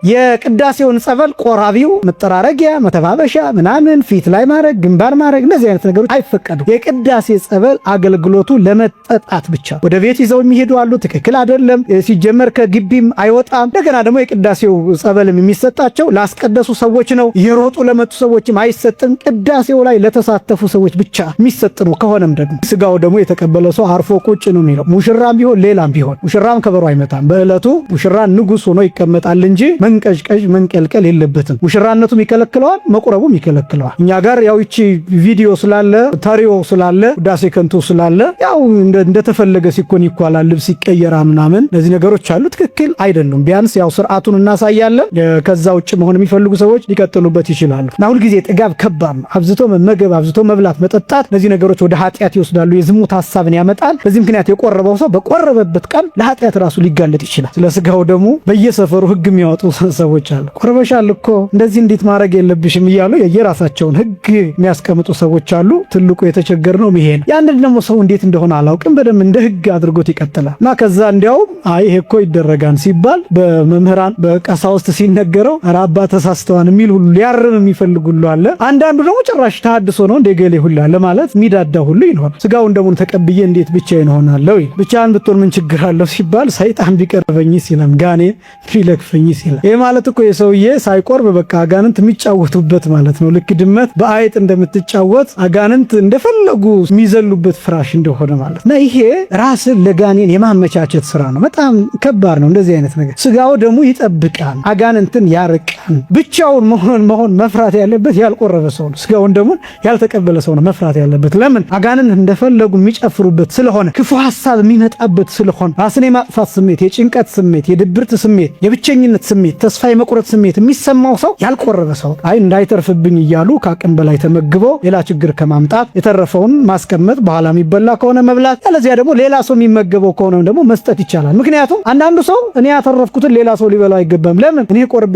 የቅዳሴውን ጸበል ቆራቢው መጠራረጊያ መተባበሻ ምናምን ፊት ላይ ማድረግ ግንባር ማድረግ እንደዚህ አይነት ነገሮች አይፈቀዱም። የቅዳሴ ጸበል አገልግሎቱ ለመጠጣት ብቻ። ወደ ቤት ይዘው የሚሄዱ አሉ። ትክክል አይደለም። ሲጀመር ከግቢም አይወጣም። እንደገና ደግሞ የቅዳሴው ጸበልም የሚሰጣቸው ላስቀደሱ ሰዎች ነው። የሮጡ ለመጡ ሰዎችም አይሰጥም። ቅዳሴው ላይ ለተሳተፉ ሰዎች ብቻ የሚሰጥ ነው። ከሆነም ደግሞ ስጋው ደግሞ የተቀበለ ሰው አርፎ ቁጭ ነው የሚለው። ሙሽራም ቢሆን ሌላም ቢሆን ሙሽራም ከበሮ አይመታም። በዕለቱ ሙሽራ ንጉሥ ሆኖ ይቀመጣል እንጂ መንቀዥቀዥ መንቀልቀል የለበትም። ሙሽራነቱም ይከለክለዋል፣ መቁረቡም ይከለክለዋል። እኛ ጋር ያው ይቺ ቪዲዮ ስላለ ታሪዮ ስላለ ውዳሴ ከንቱ ስላለ ያው እንደተፈለገ ሲኮን ይኳላል፣ ልብስ ይቀየራ ምናምን እነዚህ ነገሮች አሉ። ትክክል አይደሉም። ቢያንስ ያው ስርዓቱን እናሳያለን። ከዛ ውጭ መሆን የሚፈልጉ ሰዎች ሊቀጥሉበት ይችላሉ። እና ሁልጊዜ ጥጋብ ከባድ ነው። አብዝቶ መመገብ፣ አብዝቶ መብላት፣ መጠጣት እነዚህ ነገሮች ወደ ኃጢአት ይወስዳሉ። የዝሙት ሐሳብን ያመጣል። በዚህ ምክንያት የቆረበው ሰው በቆረበበት ቀን ለኃጢአት ራሱ ሊጋለጥ ይችላል። ስለ ስጋው ደግሞ በየሰፈሩ ህግ የሚያወጡ ሰዎች አሉ። ቆርበሻል እኮ እንደዚህ እንዴት ማድረግ የለብሽም እያሉ የየራሳቸውን ህግ የሚያስቀምጡ ሰዎች አሉ። ትልቁ የተቸገርነው ይሄ ነው። ያንን ደግሞ ሰው እንዴት እንደሆነ አላውቅም፣ በደንብ እንደ ህግ አድርጎት ይቀጥላል። እና ከዛ እንዲያውም አይ ይሄ እኮ ይደረጋን ሲባል በመምህራን በቀሳውስት ሲነገረው ኧረ አባ ተሳስተዋን የሚል ሁሉ ሊያርም የሚፈልግ ሁሉ አለ። አንዳንዱ ደግሞ ጭራሽ ተሐድሶ ነው እንደ ገሌ ሁሉ አለ ማለት ሚዳዳ ሁሉ ይኖር። ስጋውን ደሙን ተቀብዬ እንዴት ብቻዬን እሆናለሁ? ብቻህን ብትሆን ምን ችግር አለው ሲባል ሰይጣን ቢቀርበኝ ሲለም ጋኔ ቢለክፈኝ ሲለም ይሄ ማለት እኮ የሰውዬ ሳይቆርብ በቃ አጋንንት የሚጫወቱበት ማለት ነው። ልክ ድመት በአይጥ እንደምትጫወት አጋንንት እንደፈለጉ የሚዘሉበት ፍራሽ እንደሆነ ማለት እና ይሄ ራስን ለጋኔን የማመቻቸት ስራ ነው። በጣም ከባድ ነው እንደዚህ አይነት ነገር። ስጋው ደግሞ ይጠብቃል፣ አጋንንትን ያርቃል። ብቻውን መሆን መፍራት ያለበት ያልቆረበ ሰው ነው። ስጋውን ደግሞ ያልተቀበለ ሰው ነው መፍራት ያለበት። ለምን? አጋንንት እንደፈለጉ የሚጨፍሩበት ስለሆነ፣ ክፉ ሐሳብ የሚመጣበት ስለሆነ፣ ራስን የማጥፋት ስሜት፣ የጭንቀት ስሜት፣ የድብርት ስሜት፣ የብቸኝነት ስሜት፣ ተስፋ የመቁረጥ ስሜት የሚሰማው ሰው ያልቆረበ ሰው አይ እንዳይተርፍብኝ እያሉ ከአቅም በላይ ተመግበው ሌላ ችግር ከማምጣት የተረፈውን ማስቀመጥ፣ በኋላ የሚበላ ከሆነ መብላት፣ ያለዚያ ደግሞ ሌላ ሰው የሚመገበው ከሆነ ደግሞ መስጠት ይቻላል። ምክንያቱም አንዳንዱ ሰው እኔ ያተረፍኩትን ሌላ ሰው ሊበላው አይገባም። ለምን? እኔ ቆርቤ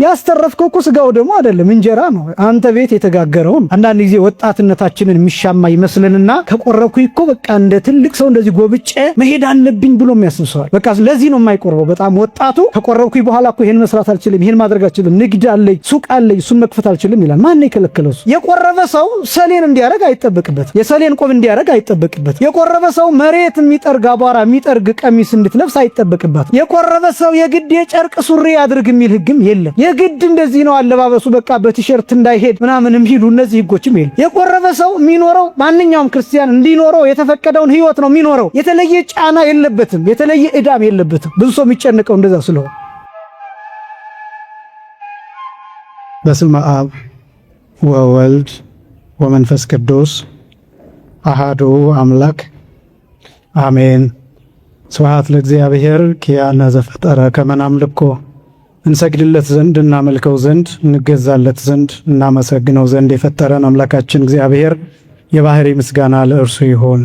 ያስተረፍከው እኮ ስጋው ደግሞ አይደለም እንጀራ ነው፣ አንተ ቤት የተጋገረውን። አንዳንድ ጊዜ ወጣትነታችንን የሚሻማ ይመስልንና ከቆረብኩ እኮ በቃ እንደ ትልቅ ሰው እንደዚህ ጎብጬ መሄድ አለብኝ ብሎ የሚያስብሰዋል። በቃ ለዚህ ነው የማይቆርበው። በጣም ወጣቱ ከቆረብኩ በኋላ እኮ ይሄን መስራት አልችልም፣ ይሄን ማድረግ አልችልም፣ ንግድ አለኝ፣ ሱቅ አለኝ፣ እሱን መክፈት አልችልም ይላል። ማን ነው የከለከለው? የቆረበ ሰው ሰሌን እንዲያረግ አይጠበቅበት፣ የሰሌን ቆብ እንዲያረግ አይጠበቅበት። የቆረበ ሰው መሬት የሚጠርግ አቧራ የሚጠርግ ቀሚስ እንድትለብስ አይጠበቅበት። የቆረበ ሰው የግድ የጨርቅ ሱሪ ያድርግ የሚል ህግም የለም። የግድ እንደዚህ ነው አለባበሱ በቃ በቲሸርት እንዳይሄድ ምናምን የሚሉ እነዚህ ህጎችም የለም። የቆረበ ሰው የሚኖረው ማንኛውም ክርስቲያን እንዲኖረው የተፈቀደውን ህይወት ነው የሚኖረው። የተለየ ጫና የለበትም፣ የተለየ ዕዳም የለበትም። ብዙ ሰው የሚጨንቀው እንደዛ ስለሆነ። በስመ አብ ወወልድ ወመንፈስ ቅዱስ አሃዱ አምላክ አሜን። ስብሐት ለእግዚአብሔር ኪያነ ዘፈጠረ ከመ ናምልኮ እንሰግድለት ዘንድ እናመልከው ዘንድ እንገዛለት ዘንድ እናመሰግነው ዘንድ የፈጠረን አምላካችን እግዚአብሔር የባህሪ ምስጋና ለእርሱ ይሁን።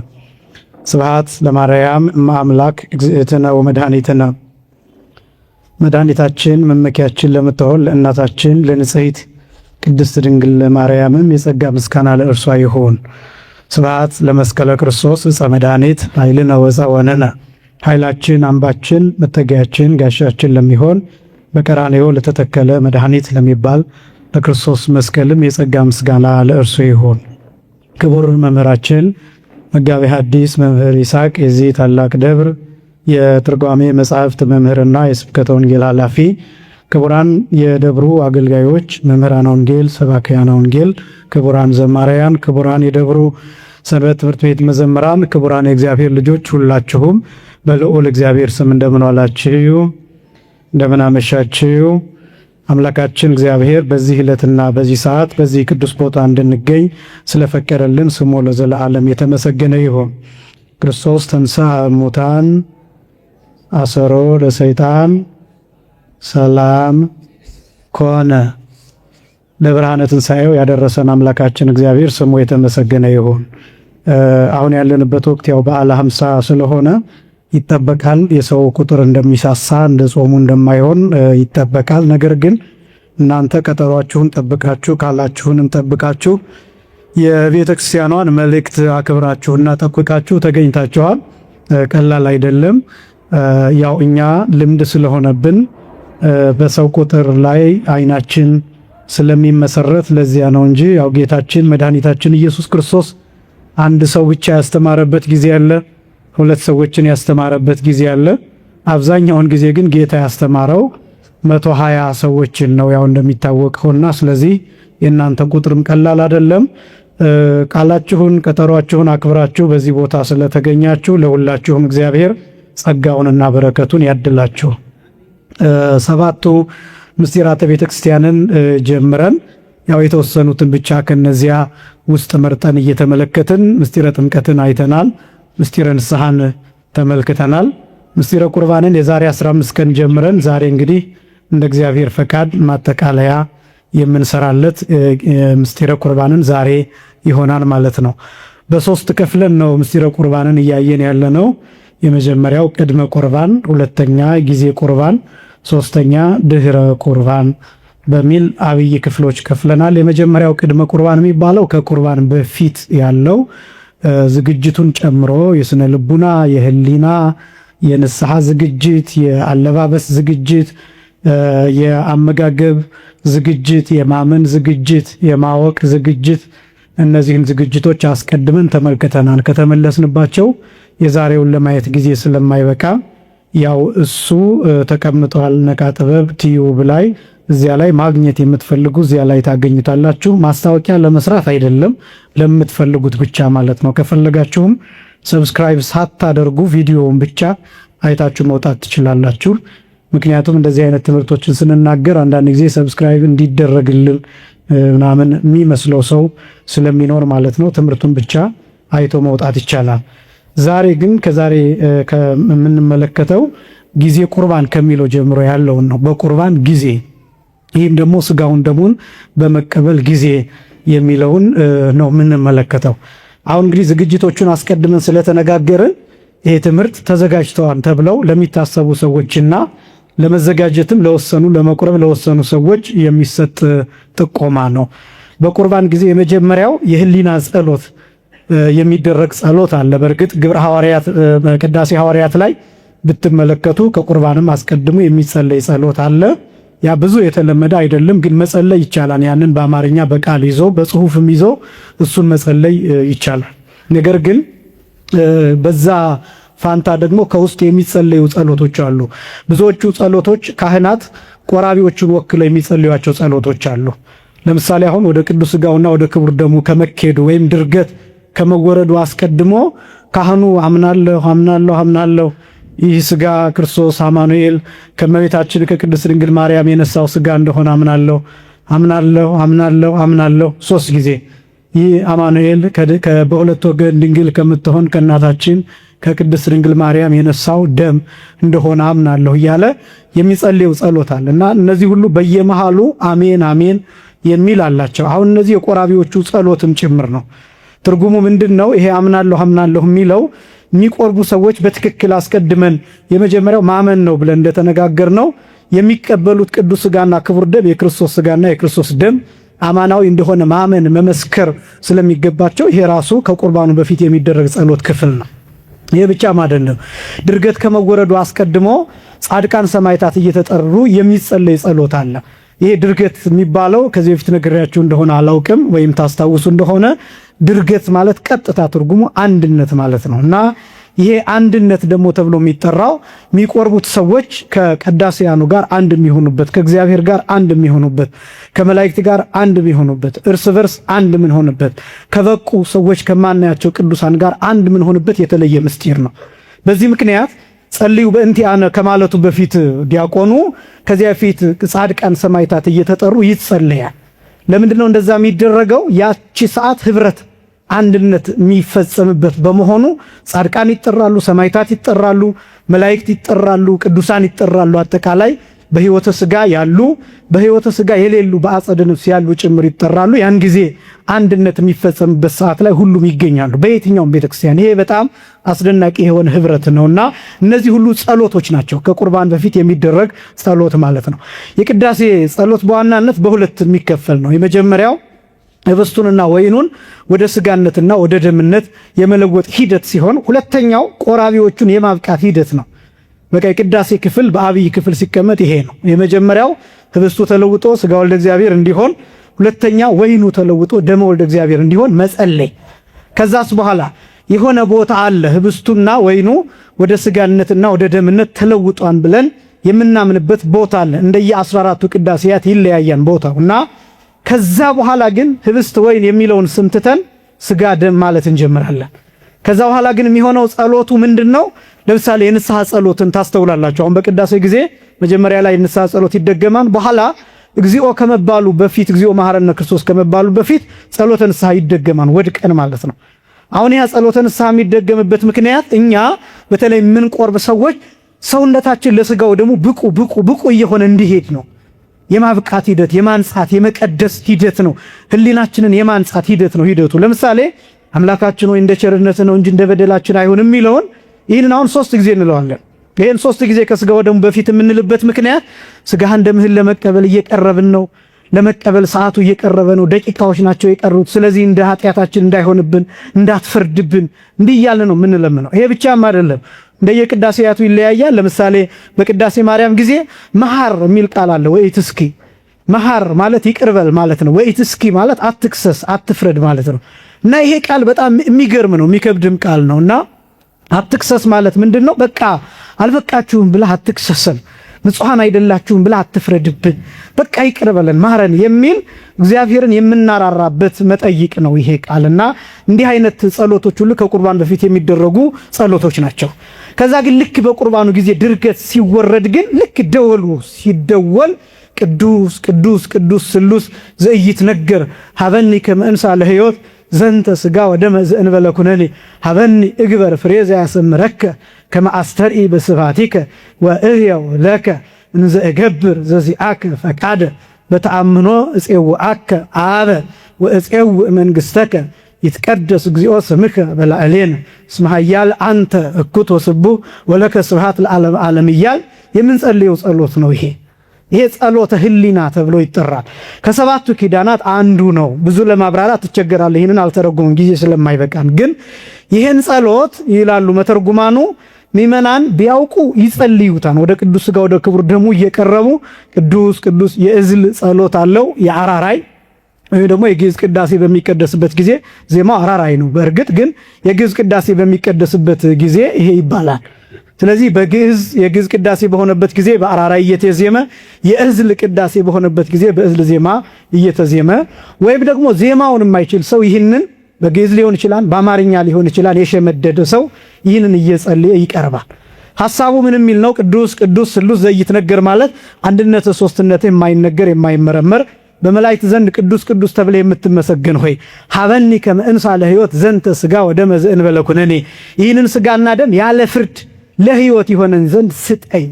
ስብሐት ለማርያም እመ አምላክ እግዝእትነ ወመድኃኒትነ መድኃኒታችን መመኪያችን ለምትሆን ለእናታችን ለንጽሕት ቅድስት ድንግል ማርያምም የጸጋ ምስጋና ለእርሷ ይሁን። ስብሐት ለመስቀለ ክርስቶስ ዕፀ መድኃኒት ኃይልነ ወፀወንነ ኃይላችን አምባችን መጠጊያችን ጋሻችን ለሚሆን በቀራንዮ ለተተከለ መድኃኒት ለሚባል ለክርስቶስ መስቀልም የጸጋ ምስጋና ለእርሱ ይሁን። ክቡር መምህራችን መጋቤ ሐዲስ መምህር ይስሐቅ የዚህ ታላቅ ደብር የትርጓሜ መጻሕፍት መምህርና የስብከተ ወንጌል ኃላፊ፣ ክቡራን የደብሩ አገልጋዮች፣ መምህራን ወንጌል፣ ሰባክያነ ወንጌል፣ ክቡራን ዘማሪያን፣ ክቡራን የደብሩ ሰንበት ትምህርት ቤት መዘምራን፣ ክቡራን የእግዚአብሔር ልጆች ሁላችሁም በልዑል እግዚአብሔር ስም እንደምን ዋላችሁ? እንደምን አመሻችሁ? አምላካችን እግዚአብሔር በዚህ ዕለትና በዚህ ሰዓት በዚህ ቅዱስ ቦታ እንድንገኝ ስለፈቀደልን ስሙ ለዘለዓለም የተመሰገነ ይሁን። ክርስቶስ ተንሥአ እሙታን አሰሮ ለሰይጣን ሰላም ኮነ። ለብርሃነ ትንሣኤው ያደረሰን አምላካችን እግዚአብሔር ስሙ የተመሰገነ ይሁን። አሁን ያለንበት ወቅት ያው በዓለ ሃምሳ ስለሆነ ይጠበቃል። የሰው ቁጥር እንደሚሳሳ እንደ ጾሙ እንደማይሆን ይጠበቃል። ነገር ግን እናንተ ቀጠሯችሁን ጠብቃችሁ ካላችሁንም ጠብቃችሁ የቤተ ክርስቲያኗን መልእክት አክብራችሁና ጠብቃችሁ ተገኝታችኋል። ቀላል አይደለም። ያው እኛ ልምድ ስለሆነብን በሰው ቁጥር ላይ አይናችን ስለሚመሰረት ለዚያ ነው እንጂ ያው ጌታችን መድኃኒታችን ኢየሱስ ክርስቶስ አንድ ሰው ብቻ ያስተማረበት ጊዜ አለ፣ ሁለት ሰዎችን ያስተማረበት ጊዜ አለ። አብዛኛውን ጊዜ ግን ጌታ ያስተማረው 120 ሰዎችን ነው ያው እንደሚታወቀውና ስለዚህ የእናንተ ቁጥርም ቀላል አይደለም። ቃላችሁን ቀጠሯችሁን አክብራችሁ በዚህ ቦታ ስለተገኛችሁ ለሁላችሁም እግዚአብሔር ጸጋውንና በረከቱን ያድላችሁ። ሰባቱ ምስጢራተ ቤተክርስቲያንን ጀምረን ያው የተወሰኑትን ብቻ ከነዚያ ውስጥ መርጠን እየተመለከትን ምስጢረ ጥምቀትን አይተናል። ምስጢረ ንስሐን ተመልክተናል። ምስጢረ ቁርባንን የዛሬ 15 ቀን ጀምረን ዛሬ እንግዲህ እንደ እግዚአብሔር ፈቃድ ማጠቃለያ የምንሰራለት ምስጢረ ቁርባንን ዛሬ ይሆናል ማለት ነው። በሶስት ከፍለን ነው ምስጢረ ቁርባንን እያየን ያለ ነው። የመጀመሪያው ቅድመ ቁርባን፣ ሁለተኛ ጊዜ ቁርባን፣ ሶስተኛ ድህረ ቁርባን በሚል አብይ ክፍሎች ከፍለናል። የመጀመሪያው ቅድመ ቁርባን የሚባለው ከቁርባን በፊት ያለው ዝግጅቱን ጨምሮ የስነ ልቡና፣ የህሊና፣ የንስሐ ዝግጅት፣ የአለባበስ ዝግጅት፣ የአመጋገብ ዝግጅት፣ የማመን ዝግጅት፣ የማወቅ ዝግጅት፣ እነዚህን ዝግጅቶች አስቀድመን ተመልክተናል። ከተመለስንባቸው የዛሬውን ለማየት ጊዜ ስለማይበቃ ያው እሱ ተቀምጧል። ነቃ ጥበብ ቲዩብ ላይ እዚያ ላይ ማግኘት የምትፈልጉ እዚያ ላይ ታገኙታላችሁ። ማስታወቂያ ለመስራት አይደለም፣ ለምትፈልጉት ብቻ ማለት ነው። ከፈለጋችሁም ሰብስክራይብ ሳታደርጉ ቪዲዮውን ብቻ አይታችሁ መውጣት ትችላላችሁ። ምክንያቱም እንደዚህ አይነት ትምህርቶችን ስንናገር አንዳንድ ጊዜ ሰብስክራይብ እንዲደረግልን ምናምን የሚመስለው ሰው ስለሚኖር ማለት ነው። ትምህርቱን ብቻ አይቶ መውጣት ይቻላል። ዛሬ ግን ከዛሬ ከምንመለከተው ጊዜ ቁርባን ከሚለው ጀምሮ ያለውን ነው። በቁርባን ጊዜ፣ ይህም ደግሞ ስጋውን ደሙን በመቀበል ጊዜ የሚለውን ነው የምንመለከተው። አሁን እንግዲህ ዝግጅቶቹን አስቀድመን ስለተነጋገርን ይሄ ትምህርት ተዘጋጅተዋል ተብለው ለሚታሰቡ ሰዎችና ለመዘጋጀትም ለወሰኑ ለመቁረብ ለወሰኑ ሰዎች የሚሰጥ ጥቆማ ነው። በቁርባን ጊዜ የመጀመሪያው የህሊና ጸሎት የሚደረግ ጸሎት አለ። በእርግጥ ግብረ ሐዋርያት ቅዳሴ ሐዋርያት ላይ ብትመለከቱ ከቁርባንም አስቀድሞ የሚጸለይ ጸሎት አለ። ያ ብዙ የተለመደ አይደለም፣ ግን መጸለይ ይቻላል። ያንን በአማርኛ በቃል ይዞ በጽሁፍም ይዞ እሱን መጸለይ ይቻላል። ነገር ግን በዛ ፋንታ ደግሞ ከውስጥ የሚጸለዩ ጸሎቶች አሉ። ብዙዎቹ ጸሎቶች ካህናት ቆራቢዎቹን ወክለው የሚጸልዩዋቸው ጸሎቶች አሉ። ለምሳሌ አሁን ወደ ቅዱስ ሥጋውና ወደ ክቡር ደሙ ከመኬዱ ወይም ድርገት ከመወረዱ አስቀድሞ ካህኑ አምናለሁ ይህ ሥጋ ክርስቶስ አማኑኤል ከመቤታችን ከቅድስት ድንግል ማርያም የነሳው ሥጋ እንደሆነ አምናለሁ 3 ጊዜ ይህ አማኑኤል በሁለት ወገን ድንግል ከምትሆን ከእናታችን ከቅድስት ድንግል ማርያም የነሳው ደም እንደሆነ አምናለሁ እያለ የሚጸልዩ ጸሎት አለ እና እነዚህ ሁሉ በየመሃሉ አሜን አሜን የሚል አላቸው። አሁን እነዚህ የቆራቢዎቹ ጸሎትም ጭምር ነው። ትርጉሙ ምንድነው? ይሄ አምናለሁ የሚለው የሚቆርቡ ሰዎች በትክክል አስቀድመን የመጀመሪያው ማመን ነው ብለን እንደተነጋገርነው የሚቀበሉት ቅዱስ ሥጋና ክቡር ደም የክርስቶስ ሥጋና የክርስቶስ ደም አማናዊ እንደሆነ ማመን መመስከር ስለሚገባቸው ይሄ ራሱ ከቁርባኑ በፊት የሚደረግ ጸሎት ክፍል ነው። ይሄ ብቻም አይደለም። ድርገት ከመወረዱ አስቀድሞ ጻድቃን ሰማዕታት እየተጠሩ የሚጸለይ ጸሎት አለ። ይሄ ድርገት የሚባለው ከዚህ በፊት ነግሬያችሁ እንደሆነ አላውቅም፣ ወይም ታስታውሱ እንደሆነ ድርገት ማለት ቀጥታ ትርጉሙ አንድነት ማለት ነው እና ይሄ አንድነት ደግሞ ተብሎ የሚጠራው የሚቆርቡት ሰዎች ከቀዳሴያኑ ጋር አንድ የሚሆኑበት፣ ከእግዚአብሔር ጋር አንድ የሚሆኑበት፣ ከመላእክት ጋር አንድ የሚሆኑበት፣ እርስ በርስ አንድ የምንሆንበት፣ ከበቁ ሰዎች ከማናያቸው ቅዱሳን ጋር አንድ የምንሆንበት የተለየ ምስጢር ነው። በዚህ ምክንያት ጸልዩ በእንቲአነ ከማለቱ በፊት ዲያቆኑ ከዚያ በፊት ጻድቃን ሰማዕታት እየተጠሩ ይጸልያል። ለምንድነው እንደዛ የሚደረገው? ያቺ ሰዓት ህብረት አንድነት የሚፈጸምበት በመሆኑ ጻድቃን ይጠራሉ፣ ሰማዕታት ይጠራሉ፣ መላእክት ይጠራሉ፣ ቅዱሳን ይጠራሉ። አጠቃላይ በሕይወተ ሥጋ ያሉ በሕይወተ ሥጋ የሌሉ በአጸደ ነፍስ ያሉ ጭምር ይጠራሉ። ያን ጊዜ አንድነት የሚፈጸምበት ሰዓት ላይ ሁሉም ይገኛሉ በየትኛውም ቤተክርስቲያን። ይሄ በጣም አስደናቂ የሆነ ህብረት ነውና እነዚህ ሁሉ ጸሎቶች ናቸው። ከቁርባን በፊት የሚደረግ ጸሎት ማለት ነው። የቅዳሴ ጸሎት በዋናነት በሁለት የሚከፈል ነው። የመጀመሪያው ህብስቱንና ወይኑን ወደ ሥጋነትና ወደ ደምነት የመለወጥ ሂደት ሲሆን፣ ሁለተኛው ቆራቢዎቹን የማብቃት ሂደት ነው። በቃ የቅዳሴ ክፍል በአብይ ክፍል ሲቀመጥ ይሄ ነው። የመጀመሪያው ህብስቱ ተለውጦ ስጋ ወልደ እግዚአብሔር እንዲሆን፣ ሁለተኛ ወይኑ ተለውጦ ደመ ወልደ እግዚአብሔር እንዲሆን መጸለይ። ከዛስ በኋላ የሆነ ቦታ አለ ህብስቱና ወይኑ ወደ ስጋነትና ወደ ደምነት ተለውጧን ብለን የምናምንበት ቦታ አለ። እንደየ 14ቱ ቅዳሴያት ይለያያን ቦታውና ከዛ በኋላ ግን ህብስት ወይን የሚለውን ስም ትተን ስጋ ደም ማለት እንጀምራለን። ከዛ በኋላ ግን የሚሆነው ጸሎቱ ምንድነው? ለምሳሌ የንስሐ ጸሎትን ታስተውላላችሁ። አሁን በቅዳሴ ጊዜ መጀመሪያ ላይ የንስሐ ጸሎት ይደገማል። በኋላ እግዚኦ ከመባሉ በፊት እግዚኦ መሐረነ ክርስቶስ ከመባሉ በፊት ጸሎተ ንስሐ ይደገማል፣ ወድቀን ማለት ነው። አሁን ያ ጸሎተ ንስሐ የሚደገምበት ምክንያት እኛ በተለይ ምን ቆርብ ሰዎች ሰውነታችን ለስጋው ደግሞ ብቁ እየሆነ እንዲሄድ ነው። የማብቃት ሂደት፣ የማንጻት የመቀደስ ሂደት ነው። ህሊናችንን የማንጻት ሂደት ነው ሂደቱ። ለምሳሌ አምላካችን ሆይ እንደ ቸርነት ነው እንጂ እንደ በደላችን አይሆንም የሚለውን ይህንን አሁን 3 ጊዜ እንለዋለን። ይህን 3 ጊዜ ከስጋው ደግሞ በፊት የምንልበት ምክንያት ስጋህን ደምህን ለመቀበል እየቀረብን ነው። ለመቀበል ሰዓቱ እየቀረበ ነው። ደቂቃዎች ናቸው የቀሩት። ስለዚህ እንደ ኃጢአታችን እንዳይሆንብን እንዳትፈርድብን እንዲህ እያለ ነው የምንለምነው። ይሄ ብቻም አይደለም፣ እንደየቅዳሴያቱ ይለያያል። ለምሳሌ በቅዳሴ ማርያም ጊዜ መሐር የሚል ቃል አለ። ወኢትስኪ መሐር ማለት ይቅርበል ማለት ነው። ወኢትስኪ ማለት አትክሰስ፣ አትፍረድ ማለት ነው። እና ይሄ ቃል በጣም የሚገርም ነው፣ የሚከብድም ቃል ነውና አትክሰስ ማለት ምንድነው? በቃ አልበቃችሁም ብለህ አትክሰሰን፣ ንጹሃን አይደላችሁም ብለህ አትፍረድብን፣ በቃ ይቅርበለን ማረን የሚል እግዚአብሔርን የምናራራበት መጠይቅ ነው ይሄ ቃልና እንዲህ አይነት ጸሎቶች ሁሉ ከቁርባን በፊት የሚደረጉ ጸሎቶች ናቸው። ከዛ ግን ልክ በቁርባኑ ጊዜ ድርገት ሲወረድ ግን ልክ ደወሉ ሲደወል ቅዱስ ቅዱስ ቅዱስ ስሉስ ዘኢይትነገር ሀበኒ ከመ እንሣ ለሕይወት ዘንተ ስጋ ወደመ ዘእንበለ ኩነኔ ሀበኒ እግበር ፍሬ ዘያሰምረከ ከመ አስተርኢ በስብሐቲከ ወእህየው ለከ እንዘ እገብር ዘዚአከ ፈቃደ በተአምኖ እፄውዐከ አበ ወእፄውዕ መንግሥተከ ይትቀደስ እግዚኦ ስምከ በላዕሌነ እስመ ኃያል አንተ እኩት ወስቡሕ ወለከ ስብሐት ለዓለመ ዓለም እያል የምንጸልየው ጸሎት ነው ይሄ። ይሄ ጸሎተ ህሊና ተብሎ ይጠራል። ከሰባቱ ኪዳናት አንዱ ነው። ብዙ ለማብራራት ትቸገራለህ፣ ይህንን አልተረጉምም ጊዜ ስለማይበቃን። ግን ይሄን ጸሎት ይላሉ መተርጉማኑ ምእመናን ቢያውቁ ይጸልዩታል። ወደ ቅዱስ ሥጋ ወደ ክቡር ደሙ እየቀረቡ ቅዱስ ቅዱስ የእዝል ጸሎት አለው። የአራራይ ወይ ደግሞ የግዕዝ ቅዳሴ በሚቀደስበት ጊዜ ዜማው አራራይ ነው። በእርግጥ ግን የግዕዝ ቅዳሴ በሚቀደስበት ጊዜ ይሄ ይባላል። ስለዚህ በግዕዝ የግዕዝ ቅዳሴ በሆነበት ጊዜ በአራራይ እየተዜመ የእዝል ቅዳሴ በሆነበት ጊዜ በእዝል ዜማ እየተዜመ ወይም ደግሞ ዜማውን የማይችል ሰው ይህንን በግዕዝ ሊሆን ይችላል፣ በአማርኛ ሊሆን ይችላል። የሸመደደ ሰው ይህንን እየጸለየ ይቀርባል። ሐሳቡ ምን የሚል ነው? ቅዱስ ቅዱስ ስሉስ ዘኢይትነገር ማለት አንድነት ሶስትነት የማይነገር የማይመረመር በመላእክት ዘንድ ቅዱስ ቅዱስ ተብለ የምትመሰገን ሆይ ሀበኒ ከመ እንሣ ለሕይወት ዘንተ ስጋ ወደመ ዘእንበለ ኩነኔ ይህንን ስጋና ደም ያለ ፍርድ ለሕይወት ይሆነን ዘንድ ስጠኝ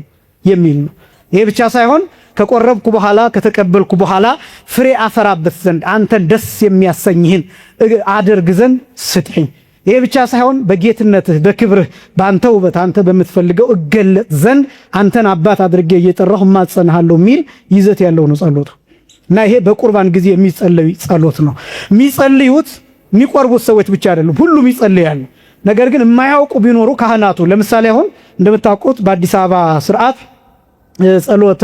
የሚል ነው። ይሄ ብቻ ሳይሆን ከቆረብኩ በኋላ ከተቀበልኩ በኋላ ፍሬ አፈራበት ዘንድ አንተን ደስ የሚያሰኝህን አደርግ ዘንድ ስጠኝ። ይሄ ብቻ ሳይሆን በጌትነትህ በክብርህ በአንተ ውበት አንተ በምትፈልገው እገለጥ ዘንድ አንተን አባት አድርጌ እየጠራሁ እማጸንሃለሁ የሚል ይዘት ያለው ነው ጸሎቱ። እና ይሄ በቁርባን ጊዜ የሚጸለይ ጸሎት ነው። የሚጸልዩት የሚቆርቡት ሰዎች ብቻ አይደሉም፣ ሁሉም ይጸልያሉ። ነገር ግን የማያውቁ ቢኖሩ ካህናቱ፣ ለምሳሌ አሁን እንደምታውቁት በአዲስ አበባ ስርዓት ጸሎተ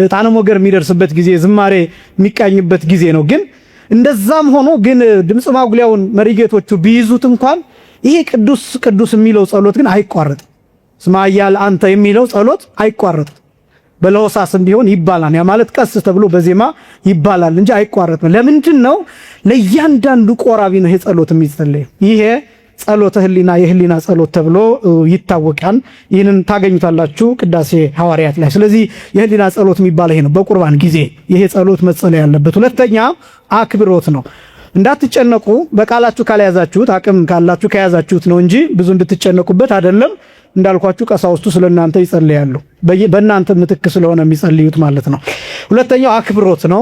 ዕጣነ ሞገር የሚደርስበት ጊዜ ዝማሬ የሚቃኝበት ጊዜ ነው። ግን እንደዛም ሆኖ ግን ድምፅ ማጉሊያውን መሪጌቶቹ ቢይዙት እንኳን ይሄ ቅዱስ ቅዱስ የሚለው ጸሎት ግን አይቋረጥም። እስመ ኃያል አንተ የሚለው ጸሎት አይቋረጥም። በለሆሳስም ቢሆን ይባላል። ያ ማለት ቀስ ተብሎ በዜማ ይባላል እንጂ አይቋረጥም። ለምንድን ነው? ለእያንዳንዱ ቆራቢ ነው ይሄ ጸሎት የሚጸለየው። ይሄ ጸሎተ ህሊና የህሊና ጸሎት ተብሎ ይታወቃል። ይህንን ታገኙታላችሁ ቅዳሴ ሐዋርያት ላይ። ስለዚህ የህሊና ጸሎት የሚባለው ይሄ ነው። በቁርባን ጊዜ ይሄ ጸሎት መጸለይ ያለበት። ሁለተኛ አክብሮት ነው። እንዳትጨነቁ በቃላችሁ ካልያዛችሁት፣ አቅም ካላችሁ ከያዛችሁት ነው እንጂ ብዙ እንድትጨነቁበት አይደለም። እንዳልኳችሁ ቀሳውስቱ ስለናንተ ይጸልያሉ፣ በእናንተ ምትክ ስለሆነ የሚጸልዩት ማለት ነው። ሁለተኛው አክብሮት ነው።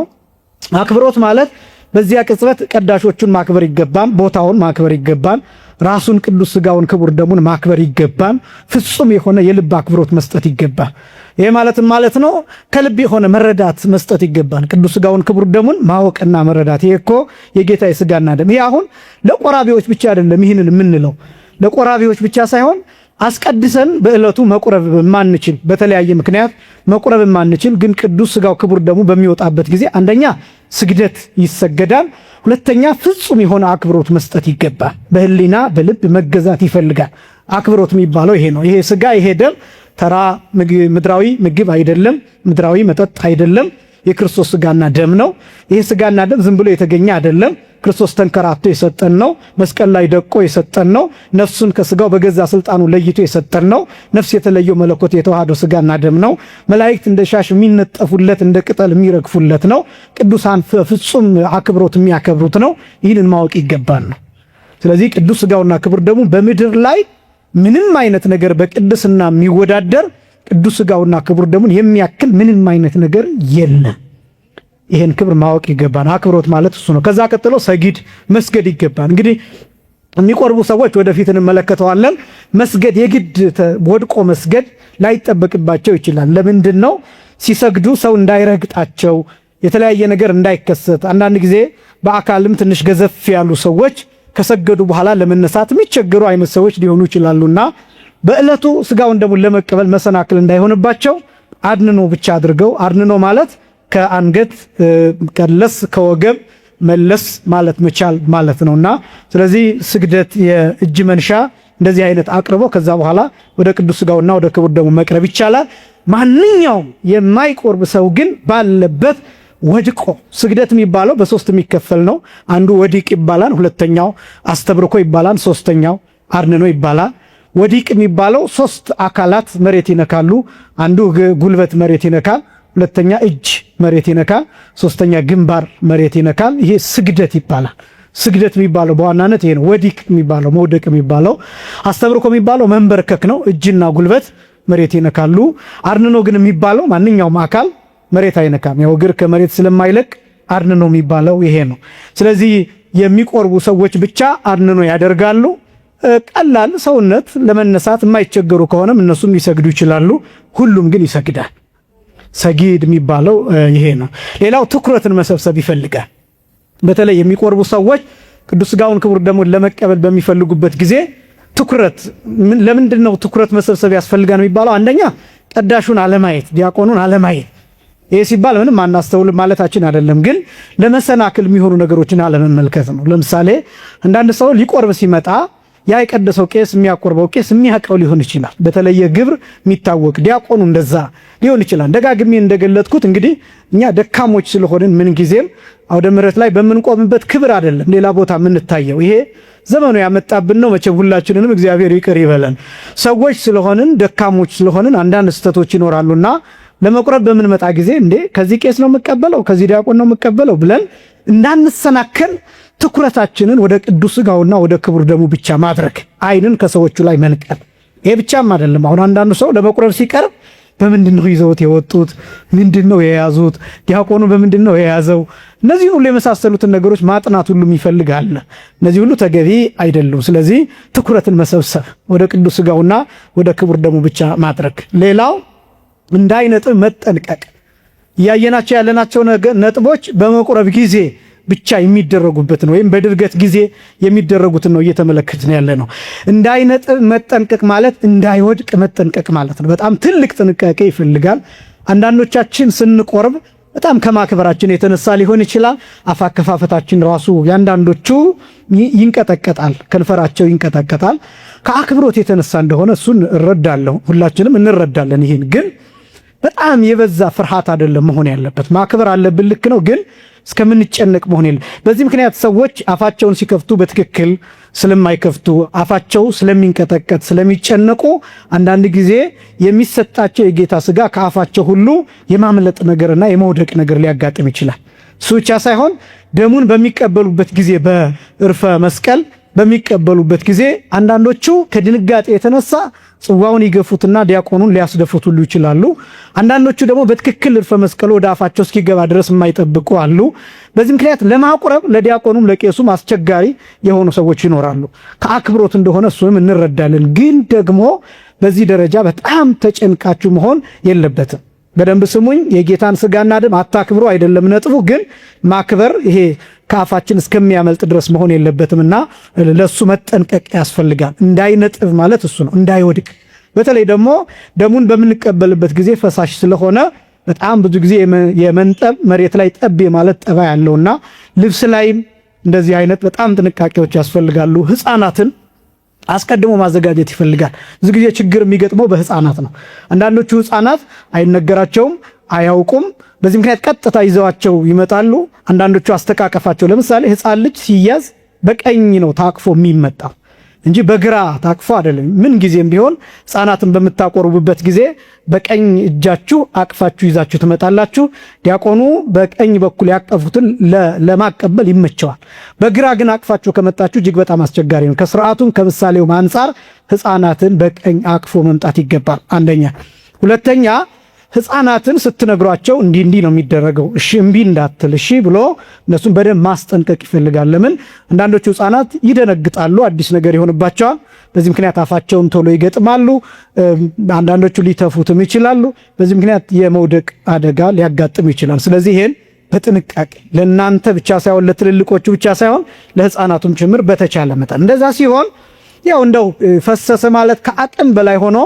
አክብሮት ማለት በዚያ ቅጽበት ቀዳሾቹን ማክበር ይገባል፣ ቦታውን ማክበር ይገባል፣ ራሱን ቅዱስ ሥጋውን ክቡር ደሙን ማክበር ይገባል። ፍጹም የሆነ የልብ አክብሮት መስጠት ይገባል። ይሄ ማለት ነው ከልብ የሆነ መረዳት መስጠት ይገባል። ቅዱስ ሥጋውን ክቡር ደሙን ማወቅና መረዳት። ይሄ እኮ የጌታ የሥጋና ደም። ይሄ አሁን ለቆራቢዎች ብቻ አይደለም። ይህንን የምንለው ለቆራቢዎች ብቻ ሳይሆን አስቀድሰን በእለቱ መቁረብ ማንችል በተለያየ ምክንያት መቁረብ ማንችል ግን ቅዱስ ሥጋው ክቡር ደሙ በሚወጣበት ጊዜ አንደኛ ስግደት ይሰገዳል፣ ሁለተኛ ፍጹም የሆነ አክብሮት መስጠት ይገባል። በህሊና በልብ መገዛት ይፈልጋል። አክብሮት የሚባለው ይሄ ነው። ይሄ ሥጋ ይሄ ደም ተራ ምድራዊ ምግብ አይደለም፣ ምድራዊ መጠጥ አይደለም። የክርስቶስ ሥጋና ደም ነው። ይሄ ሥጋና ደም ዝም ብሎ የተገኘ አይደለም። ክርስቶስ ተንከራቶ የሰጠን ነው። መስቀል ላይ ደቆ የሰጠን ነው። ነፍሱን ከሥጋው በገዛ ስልጣኑ ለይቶ የሰጠን ነው። ነፍስ የተለየው መለኮት የተዋሃደው ሥጋና ደም ነው። መላእክት እንደ ሻሽ የሚነጠፉለት እንደ ቅጠል የሚረግፉለት ነው። ቅዱሳን ፍጹም አክብሮት የሚያከብሩት ነው። ይህንን ማወቅ ይገባል ነው። ስለዚህ ቅዱስ ሥጋውና ክቡር ደሙ በምድር ላይ ምንም አይነት ነገር በቅድስና የሚወዳደር ቅዱስ ሥጋውና ክቡር ደሙን የሚያክል ምንም አይነት ነገር የለም። ይሄን ክብር ማወቅ ይገባል። አክብሮት ማለት እሱ ነው። ከዛ ቀጥሎ ሰጊድ መስገድ ይገባል። እንግዲህ የሚቆርቡ ሰዎች ወደፊት እንመለከተዋለን። መስገድ የግድ ወድቆ መስገድ ላይጠበቅባቸው ይችላል። ለምንድን ነው? ሲሰግዱ ሰው እንዳይረግጣቸው፣ የተለያየ ነገር እንዳይከሰት። አንዳንድ ጊዜ በአካልም ትንሽ ገዘፍ ያሉ ሰዎች ከሰገዱ በኋላ ለመነሳት የሚቸገሩ አይነት ሰዎች ሊሆኑ ይችላሉና በእለቱ ሥጋውን ደሙን ለመቀበል መሰናክል እንዳይሆንባቸው አድንኖ ብቻ አድርገው፣ አድንኖ ማለት ከአንገት ቀለስ ከወገብ መለስ ማለት መቻል ማለት ነውና ስለዚህ ስግደት የእጅ መንሻ እንደዚህ አይነት አቅርቦ ከዛ በኋላ ወደ ቅዱስ ሥጋውና ወደ ክቡር ደሙ መቅረብ ይቻላል። ማንኛውም የማይቆርብ ሰው ግን ባለበት ወድቆ ስግደት የሚባለው በሶስት የሚከፈል ነው። አንዱ ወዲቅ ይባላል፣ ሁለተኛው አስተብርኮ ይባላል፣ ሶስተኛው አድንኖ ይባላል። ወዲቅ የሚባለው ሶስት አካላት መሬት ይነካሉ። አንዱ ጉልበት መሬት ይነካል፣ ሁለተኛ እጅ መሬት ይነካል፣ ሶስተኛ ግንባር መሬት ይነካል። ይሄ ስግደት ይባላል። ስግደት የሚባለው በዋናነት ይሄ ነው። ወዲቅ የሚባለው መውደቅ የሚባለው፣ አስተብርኮ የሚባለው መንበርከክ ነው። እጅና ጉልበት መሬት ይነካሉ። አድንኖ ግን የሚባለው ማንኛውም አካል መሬት አይነካም። ያው እግር ከመሬት ስለማይለቅ አድንኖ የሚባለው ይሄ ነው። ስለዚህ የሚቆርቡ ሰዎች ብቻ አድንኖ ያደርጋሉ። ቀላል ሰውነት ለመነሳት የማይቸገሩ ከሆነም እነሱም ሊሰግዱ ይችላሉ። ሁሉም ግን ይሰግዳል። ሰጊድ የሚባለው ይሄ ነው። ሌላው ትኩረትን መሰብሰብ ይፈልጋል። በተለይ የሚቆርቡ ሰዎች ቅዱስ ሥጋውን ክቡር ደሙን ለመቀበል በሚፈልጉበት ጊዜ ትኩረት ለምንድን ነው ትኩረት መሰብሰብ ያስፈልጋል የሚባለው? አንደኛ ቀዳሹን አለማየት፣ ዲያቆኑን አለማየት። ይሄ ሲባል ምንም አናስተውልም ማለታችን አይደለም፣ ግን ለመሰናክል የሚሆኑ ነገሮችን አለመመልከት ነው። ለምሳሌ አንዳንድ ሰው ሊቆርብ ሲመጣ ያ የቀደሰው ቄስ የሚያቆርበው ቄስ የሚያውቀው ሊሆን ይችላል። በተለየ ግብር የሚታወቅ ዲያቆኑ እንደዛ ሊሆን ይችላል። ደጋግሜ እንደገለጥኩት እንግዲህ እኛ ደካሞች ስለሆንን ምን ጊዜም አውደ ምሕረት ላይ በምንቆምበት ክብር አይደለም ሌላ ቦታ የምንታየው። ይሄ ዘመኑ ያመጣብን ነው። መቼም ሁላችንንም እግዚአብሔር ይቅር ይበለን። ሰዎች ስለሆንን ደካሞች ስለሆንን አንዳንድ ስህተቶች ይኖራሉና ለመቁረብ በምንመጣ ጊዜ እንዴ ከዚህ ቄስ ነው የምቀበለው ከዚህ ዲያቆን ነው የምቀበለው ብለን እንዳንሰናከል ትኩረታችንን ወደ ቅዱስ ሥጋውና ወደ ክቡር ደሙ ብቻ ማድረግ፣ አይንን ከሰዎቹ ላይ መንቀል። ይሄ ብቻም አይደለም። አሁን አንዳንዱ ሰው ለመቁረብ ሲቀርብ በምንድን ነው ይዘውት የወጡት? ምንድን ነው የያዙት? ዲያቆኑ በምንድን ነው የያዘው? እነዚህ ሁሉ የመሳሰሉትን ነገሮች ማጥናት ሁሉ ይፈልጋል። እነዚህ ሁሉ ተገቢ አይደሉም። ስለዚህ ትኩረትን መሰብሰብ፣ ወደ ቅዱስ ሥጋውና ወደ ክቡር ደሙ ብቻ ማድረግ። ሌላው እንዳይነጥብ መጠንቀቅ። እያየናቸው ያለናቸው ነጥቦች በመቁረብ ጊዜ ብቻ የሚደረጉበትን ወይም በድርገት ጊዜ የሚደረጉትን ነው እየተመለከትን ያለ ነው። እንዳይነጥብ መጠንቀቅ ማለት እንዳይወድቅ መጠንቀቅ ማለት ነው። በጣም ትልቅ ጥንቃቄ ይፈልጋል። አንዳንዶቻችን ስንቆርብ በጣም ከማክበራችን የተነሳ ሊሆን ይችላል። አፍ አከፋፈታችን ራሱ ያንዳንዶቹ ይንቀጠቀጣል፣ ከንፈራቸው ይንቀጠቀጣል። ከአክብሮት የተነሳ እንደሆነ እሱን እረዳለሁ፣ ሁላችንም እንረዳለን። ይህን ግን በጣም የበዛ ፍርሃት አይደለም መሆን ያለበት። ማክበር አለብን፣ ልክ ነው፣ ግን እስከምንጨነቅ መሆን የለም። በዚህ ምክንያት ሰዎች አፋቸውን ሲከፍቱ በትክክል ስለማይከፍቱ አፋቸው ስለሚንቀጠቀጥ ስለሚጨነቁ አንዳንድ ጊዜ የሚሰጣቸው የጌታ ሥጋ ከአፋቸው ሁሉ የማምለጥ ነገርና የመውደቅ ነገር ሊያጋጥም ይችላል። እሱ ብቻ ሳይሆን ደሙን በሚቀበሉበት ጊዜ በዕርፈ መስቀል በሚቀበሉበት ጊዜ አንዳንዶቹ ከድንጋጤ የተነሳ ጽዋውን ይገፉትና ዲያቆኑን ሊያስደፉት ሁሉ ይችላሉ። አንዳንዶቹ ደግሞ በትክክል ዕርፈ መስቀሉ ወደ አፋቸው እስኪገባ ድረስ የማይጠብቁ አሉ። በዚህ ምክንያት ለማቁረብ ለዲያቆኑም ለቄሱም አስቸጋሪ የሆኑ ሰዎች ይኖራሉ። ከአክብሮት እንደሆነ እሱንም እንረዳለን። ግን ደግሞ በዚህ ደረጃ በጣም ተጨንቃችሁ መሆን የለበትም። በደንብ ስሙኝ። የጌታን ሥጋና ደም አታክብሩ አይደለም ነጥቡ፣ ግን ማክበር ይሄ ከአፋችን እስከሚያመልጥ ድረስ መሆን የለበትምና ለሱ መጠንቀቅ ያስፈልጋል። እንዳይነጥብ ማለት እሱ ነው፣ እንዳይወድቅ በተለይ ደግሞ ደሙን በምንቀበልበት ጊዜ ፈሳሽ ስለሆነ በጣም ብዙ ጊዜ የመንጠብ መሬት ላይ ጠብ ማለት ጠባ ያለውና ልብስ ላይም እንደዚህ አይነት በጣም ጥንቃቄዎች ያስፈልጋሉ። ህፃናትን አስቀድሞ ማዘጋጀት ይፈልጋል። ብዙ ጊዜ ችግር የሚገጥመው በህፃናት ነው። አንዳንዶቹ ህፃናት አይነገራቸውም፣ አያውቁም። በዚህ ምክንያት ቀጥታ ይዘዋቸው ይመጣሉ። አንዳንዶቹ አስተቃቀፋቸው፣ ለምሳሌ ህፃን ልጅ ሲያዝ በቀኝ ነው ታቅፎ የሚመጣው እንጂ በግራ ታቅፎ አይደለም። ምን ጊዜም ቢሆን ህፃናትን በምታቆርቡበት ጊዜ በቀኝ እጃችሁ አቅፋችሁ ይዛችሁ ትመጣላችሁ። ዲያቆኑ በቀኝ በኩል ያቀፉትን ለማቀበል ይመቸዋል። በግራ ግን አቅፋችሁ ከመጣችሁ እጅግ በጣም አስቸጋሪ ነው። ከስርዓቱም ከምሳሌውም አንጻር ህፃናትን በቀኝ አቅፎ መምጣት ይገባል። አንደኛ። ሁለተኛ ህፃናትን ስትነግሯቸው እንዲህ ነው የሚደረገው፣ እሺ እምቢ እንዳትል፣ እሺ ብሎ እነሱን በደንብ ማስጠንቀቅ ይፈልጋል። ለምን አንዳንዶቹ ህፃናት ይደነግጣሉ፣ አዲስ ነገር ይሆንባቸዋል። በዚህ ምክንያት አፋቸውን ቶሎ ይገጥማሉ። አንዳንዶቹ ሊተፉትም ይችላሉ። በዚህ ምክንያት የመውደቅ አደጋ ሊያጋጥም ይችላል። ስለዚህ ይሄን በጥንቃቄ ለእናንተ ብቻ ሳይሆን ለትልልቆቹ ብቻ ሳይሆን ለህፃናቱም ጭምር በተቻለ መጠን እንደዛ ሲሆን ያው እንደው ፈሰሰ ማለት ከአቅም በላይ ሆኖ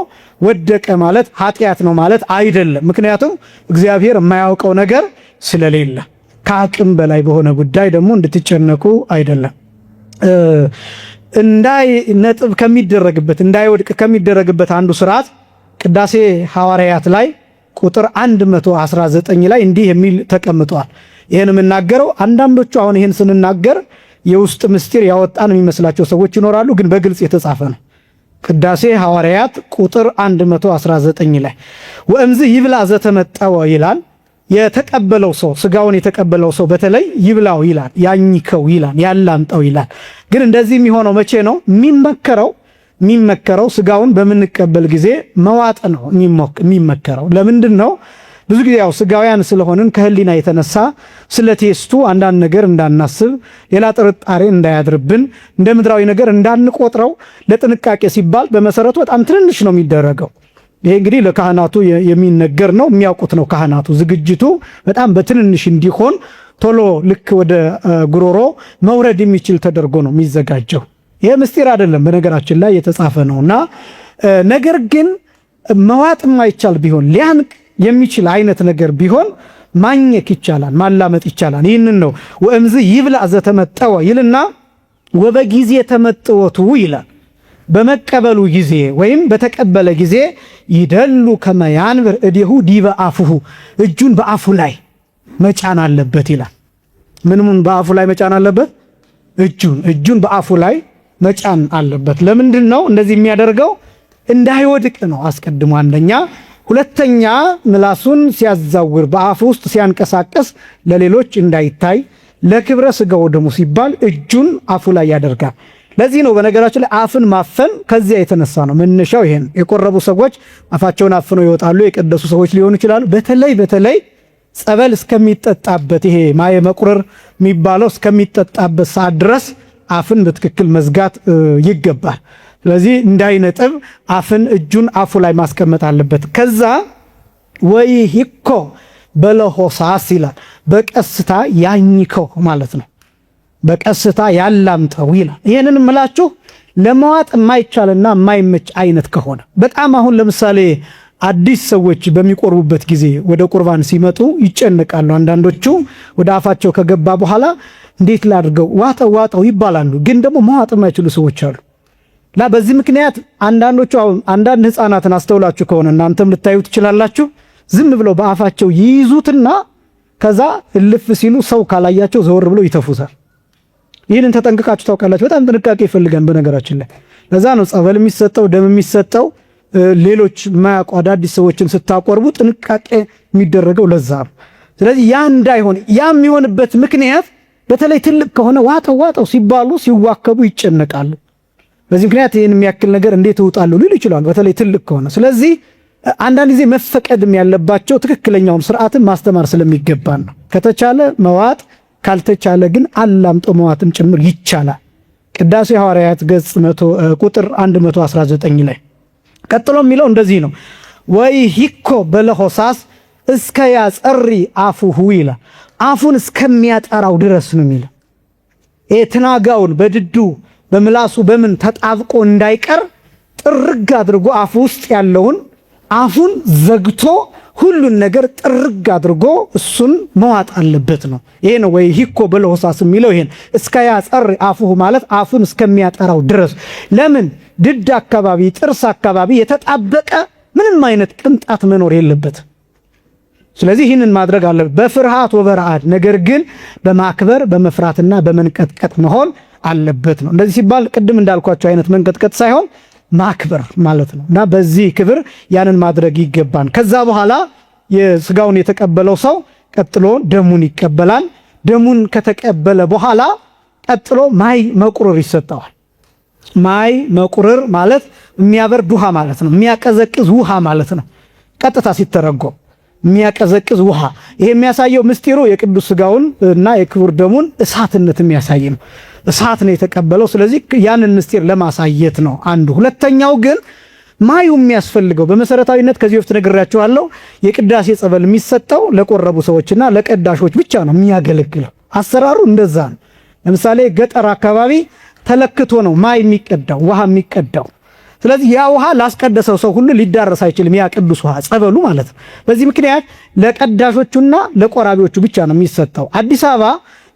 ወደቀ ማለት ኃጢአት ነው ማለት አይደለም። ምክንያቱም እግዚአብሔር የማያውቀው ነገር ስለሌለ ከአቅም በላይ በሆነ ጉዳይ ደግሞ እንድትጨነቁ አይደለም። ነጥብ ከሚደረግበት እንዳይወድቅ ከሚደረግበት አንዱ ስርዓት ቅዳሴ ሐዋርያት ላይ ቁጥር 119 ላይ እንዲህ የሚል ተቀምጧል። ይሄን የምናገረው አንዳንዶቹ አሁን ይሄን ስንናገር የውስጥ ምስጢር ያወጣን የሚመስላቸው ሰዎች ይኖራሉ፣ ግን በግልጽ የተጻፈ ነው። ቅዳሴ ሐዋርያት ቁጥር 119 ላይ ወእምዝ ይብላ ዘተመጠወ ይላል። የተቀበለው ሰው ስጋውን የተቀበለው ሰው በተለይ ይብላው ይላል፣ ያኝከው ይላል፣ ያላምጠው ይላል። ግን እንደዚህ የሚሆነው መቼ ነው? የሚመከረው ስጋውን በምንቀበል ጊዜ መዋጥ ነው የሚመከረው። ለምንድን ነው? ብዙ ጊዜ ያው ስጋውያን ስለሆንን ከህሊና የተነሳ ስለ ቴስቱ አንዳንድ ነገር እንዳናስብ፣ ሌላ ጥርጣሬ እንዳያድርብን፣ እንደ ምድራዊ ነገር እንዳንቆጥረው ለጥንቃቄ ሲባል በመሰረቱ በጣም ትንንሽ ነው የሚደረገው። ይሄ እንግዲህ ለካህናቱ የሚነገር ነው፣ የሚያውቁት ነው ካህናቱ። ዝግጅቱ በጣም በትንንሽ እንዲሆን ቶሎ ልክ ወደ ጉሮሮ መውረድ የሚችል ተደርጎ ነው የሚዘጋጀው። ይሄ ምስጢር አይደለም፣ በነገራችን ላይ የተጻፈ ነውና ነገር ግን መዋጥ የማይቻል ቢሆን ሊያንቅ የሚችል አይነት ነገር ቢሆን ማኘክ ይቻላል፣ ማላመጥ ይቻላል። ይህንን ነው ወእምዝ ይብላ ዘተመጠወ ይልና ወበጊዜ ተመጥወቱ ይላል። በመቀበሉ ጊዜ ወይም በተቀበለ ጊዜ ይደሉ ከመያንብር እዲሁ ዲበ አፉሁ እጁን በአፉ ላይ መጫን አለበት ይላል። ምንም በአፉ ላይ መጫን አለበት? እጁን በአፉ ላይ መጫን አለበት። ለምንድን ነው እንደዚህ የሚያደርገው? እንዳይወድቅ ነው አስቀድሞ አንደኛ። ሁለተኛ ምላሱን ሲያዛውር በአፉ ውስጥ ሲያንቀሳቀስ ለሌሎች እንዳይታይ ለክብረ ስጋው ደሙ ሲባል እጁን አፉ ላይ ያደርጋል። ለዚህ ነው በነገራችን ላይ አፍን ማፈን ከዚያ የተነሳ ነው መነሻው። ይሄን የቆረቡ ሰዎች አፋቸውን አፍነው ይወጣሉ፣ የቀደሱ ሰዎች ሊሆኑ ይችላሉ። በተለይ ጸበል እስከሚጠጣበት ይሄ ማየ መቁረር የሚባለው እስከሚጠጣበት ሰዓት ድረስ አፍን በትክክል መዝጋት ይገባል። ስለዚህ እንዳይነጥብ አፍን እጁን አፉ ላይ ማስቀመጥ አለበት። ከዛ ወይ ሂኮ በለሆሳስ ይላል፣ በቀስታ ያኝከው ማለት ነው። በቀስታ ያላምጠው ይላል። ይሄንን ምላችሁ ለመዋጥ የማይቻልና የማይመች አይነት ከሆነ በጣም አሁን ለምሳሌ አዲስ ሰዎች በሚቆርቡበት ጊዜ ወደ ቁርባን ሲመጡ ይጨነቃሉ። አንዳንዶቹ ወደ አፋቸው ከገባ በኋላ እንዴት ላድርገው ዋጠው ይባላሉ። ግን ደግሞ መዋጥ የማይችሉ ሰዎች አሉ። በዚህ ምክንያት አንዳንዶቹ አሁን አንዳንድ ህፃናትን አስተውላችሁ ከሆነ እናንተም ልታዩ ትችላላችሁ። ዝም ብለው በአፋቸው ይይዙትና ከዛ እልፍ ሲሉ ሰው ካላያቸው ዘወር ብለው ይተፉታል። ይህንን ተጠንቅቃችሁ ታውቃላችሁ። በጣም ጥንቃቄ ይፈልጋል በነገራችን ላይ። ለዛ ነው ጸበል የሚሰጠው ደም የሚሰጠው ሌሎች ማያውቁ አዳዲስ ሰዎችን ስታቆርቡ ጥንቃቄ የሚደረገው ለዛ ነው። ስለዚህ ያ እንዳይሆን ያ የሚሆንበት ምክንያት በተለይ ትልቅ ከሆነ ዋጠው ሲባሉ ሲዋከቡ ይጨነቃሉ። በዚህ ምክንያት ይህን የሚያክል ነገር እንዴት እውጣለሁ ሊሉ ይችላሉ፣ በተለይ ትልቅ ከሆነ። ስለዚህ አንዳንድ ጊዜ መፈቀድም ያለባቸው ትክክለኛውን ስርዓትን ማስተማር ስለሚገባን ነው። ከተቻለ መዋጥ፣ ካልተቻለ ግን አላምጦ መዋጥም ጭምር ይቻላል። ቅዳሴ ሐዋርያት ገጽ ቁጥር 119 ላይ ቀጥሎ የሚለው እንደዚህ ነው። ወይ ሂኮ በለሆሳስ እስከ ያጸሪ አፉሁ ይላል። አፉን እስከሚያጠራው ድረስ ነው የሚለው። ትናጋውን በድዱ በምላሱ በምን ተጣብቆ እንዳይቀር ጥርግ አድርጎ አፉ ውስጥ ያለውን አፉን ዘግቶ ሁሉን ነገር ጥርግ አድርጎ እሱን መዋጥ አለበት ነው። ይሄ ነው ወይ ሂኮ በለሆሳስ የሚለው ይሄን እስከ ያጸር አፉሁ ማለት አፉን እስከሚያጠራው ድረስ። ለምን ድድ አካባቢ ጥርስ አካባቢ የተጣበቀ ምንም አይነት ቅንጣት መኖር የለበት። ስለዚህ ይህንን ማድረግ አለበት በፍርሃት ወበረአድ፣ ነገር ግን በማክበር በመፍራትና በመንቀጥቀጥ መሆን አለበት ነው። እንደዚህ ሲባል ቅድም እንዳልኳቸው አይነት መንቀጥቀጥ ሳይሆን ማክበር ማለት ነው። እና በዚህ ክብር ያንን ማድረግ ይገባን። ከዛ በኋላ የስጋውን የተቀበለው ሰው ቀጥሎ ደሙን ይቀበላል። ደሙን ከተቀበለ በኋላ ቀጥሎ ማይ መቁረር ይሰጠዋል። ማይ መቁረር ማለት የሚያበርድ ውሃ ማለት ነው። የሚያቀዘቅዝ ውሃ ማለት ነው። ቀጥታ ሲተረጎም የሚያቀዘቅዝ ውሃ። ይሄ የሚያሳየው ምስጢሩ የቅዱስ ስጋውን እና የክቡር ደሙን እሳትነት የሚያሳይ ነው። እሳት ነው የተቀበለው። ስለዚህ ያንን ምስጢር ለማሳየት ነው አንዱ። ሁለተኛው ግን ማዩ የሚያስፈልገው በመሰረታዊነት ከዚህ በፊት ነግሬያችኋለሁ። የቅዳሴ ጸበል የሚሰጠው ለቆረቡ ሰዎችና ለቀዳሾች ብቻ ነው የሚያገለግለው። አሰራሩ እንደዛ ነው። ለምሳሌ ገጠር አካባቢ ተለክቶ ነው ማይ የሚቀዳው ውሃ የሚቀዳው። ስለዚህ ያ ውሃ ላስቀደሰው ሰው ሁሉ ሊዳረስ አይችልም፣ ያ ቅዱስ ውሃ ጸበሉ ማለት ነው። በዚህ ምክንያት ለቀዳሾቹና ለቆራቢዎቹ ብቻ ነው የሚሰጠው። አዲስ አበባ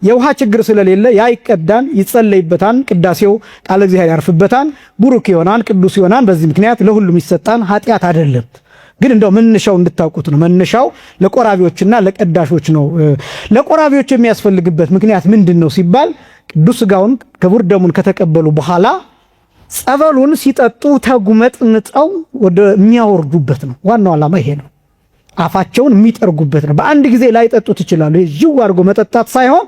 የውሃ ችግር ስለሌለ ያ ይቀዳን፣ ይጸለይበታል፣ ቅዳሴው ቃለ እግዚአብሔር ያርፍበታል፣ ቡሩክ ይሆናል፣ ቅዱስ ይሆናል። በዚህ ምክንያት ለሁሉም ይሰጣን፣ ኃጢአት አይደለም። ግን እንደው መነሻው እንድታውቁት ነው። መነሻው ለቆራቢዎችና ለቀዳሾች ነው። ለቆራቢዎች የሚያስፈልግበት ምክንያት ምንድነው ሲባል ቅዱስ ስጋውን ክቡር ደሙን ከተቀበሉ በኋላ ጸበሉን ሲጠጡ ተጉመጥምጠው ወደ የሚያወርዱበት ነው። ዋናው ዓላማ ይሄ ነው። አፋቸውን የሚጠርጉበት ነው። በአንድ ጊዜ ላይ ጠጡት ይችላሉ። ይጅው አድርጎ መጠጣት ሳይሆን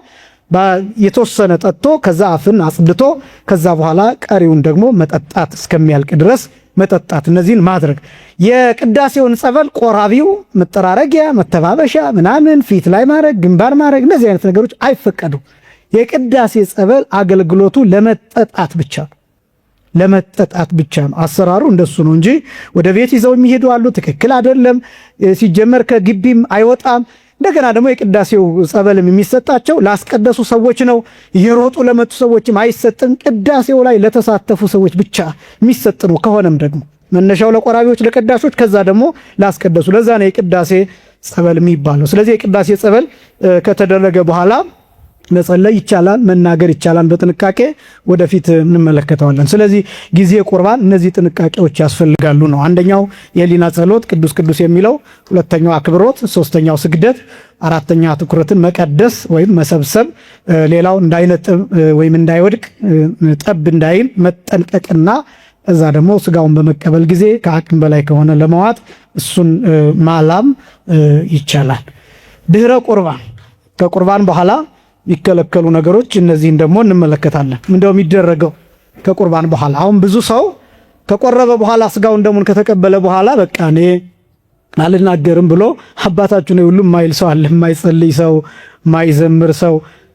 የተወሰነ ጠጥቶ ከዛ አፍን አጽድቶ ከዛ በኋላ ቀሪውን ደግሞ መጠጣት እስከሚያልቅ ድረስ መጠጣት። እነዚህን ማድረግ የቅዳሴውን ጸበል ቆራቢው መጠራረጊያ፣ መተባበሻ ምናምን ፊት ላይ ማድረግ፣ ግንባር ማድረግ እነዚህ አይነት ነገሮች አይፈቀዱም። የቅዳሴ ጸበል አገልግሎቱ ለመጠጣት ብቻ ነው። ለመጠጣት ብቻ ነው። አሰራሩ እንደሱ ነው እንጂ ወደ ቤት ይዘው የሚሄዱ አሉ። ትክክል አይደለም። ሲጀመር ከግቢም አይወጣም። እንደገና ደግሞ የቅዳሴው ጸበልም የሚሰጣቸው ላስቀደሱ ሰዎች ነው። እየሮጡ ለመጡ ሰዎችም አይሰጥም። ቅዳሴው ላይ ለተሳተፉ ሰዎች ብቻ የሚሰጥ ነው። ከሆነም ደግሞ መነሻው ለቆራቢዎች፣ ለቀዳሾች፣ ከዛ ደግሞ ላስቀደሱ። ለዛ ነው የቅዳሴ ጸበል የሚባለው። ስለዚህ የቅዳሴ ጸበል ከተደረገ በኋላ መጸለይ ይቻላል፣ መናገር ይቻላል። በጥንቃቄ ወደፊት እንመለከተዋለን። ስለዚህ ጊዜ ቁርባን እነዚህ ጥንቃቄዎች ያስፈልጋሉ ነው። አንደኛው የህሊና ጸሎት ቅዱስ ቅዱስ የሚለው፣ ሁለተኛው አክብሮት፣ ሶስተኛው ስግደት፣ አራተኛ ትኩረትን መቀደስ ወይም መሰብሰብ፣ ሌላው እንዳይነጥብ ወይም እንዳይወድቅ ጠብ እንዳይል መጠንቀቅና እዛ ደግሞ ስጋውን በመቀበል ጊዜ ከአቅም በላይ ከሆነ ለመዋጥ እሱን ማላም ይቻላል። ድህረ ቁርባን ከቁርባን በኋላ የሚከለከሉ ነገሮች እነዚህን ደግሞ እንመለከታለን። ምንድነው የሚደረገው ከቁርባን በኋላ? አሁን ብዙ ሰው ከቆረበ በኋላ ስጋውን ደሙን ከተቀበለ በኋላ በቃ እኔ አልናገርም ብሎ አባታችሁ ነው ሁሉ የማይል ሰው አለ። የማይጸልይ ሰው፣ የማይዘምር ሰው፣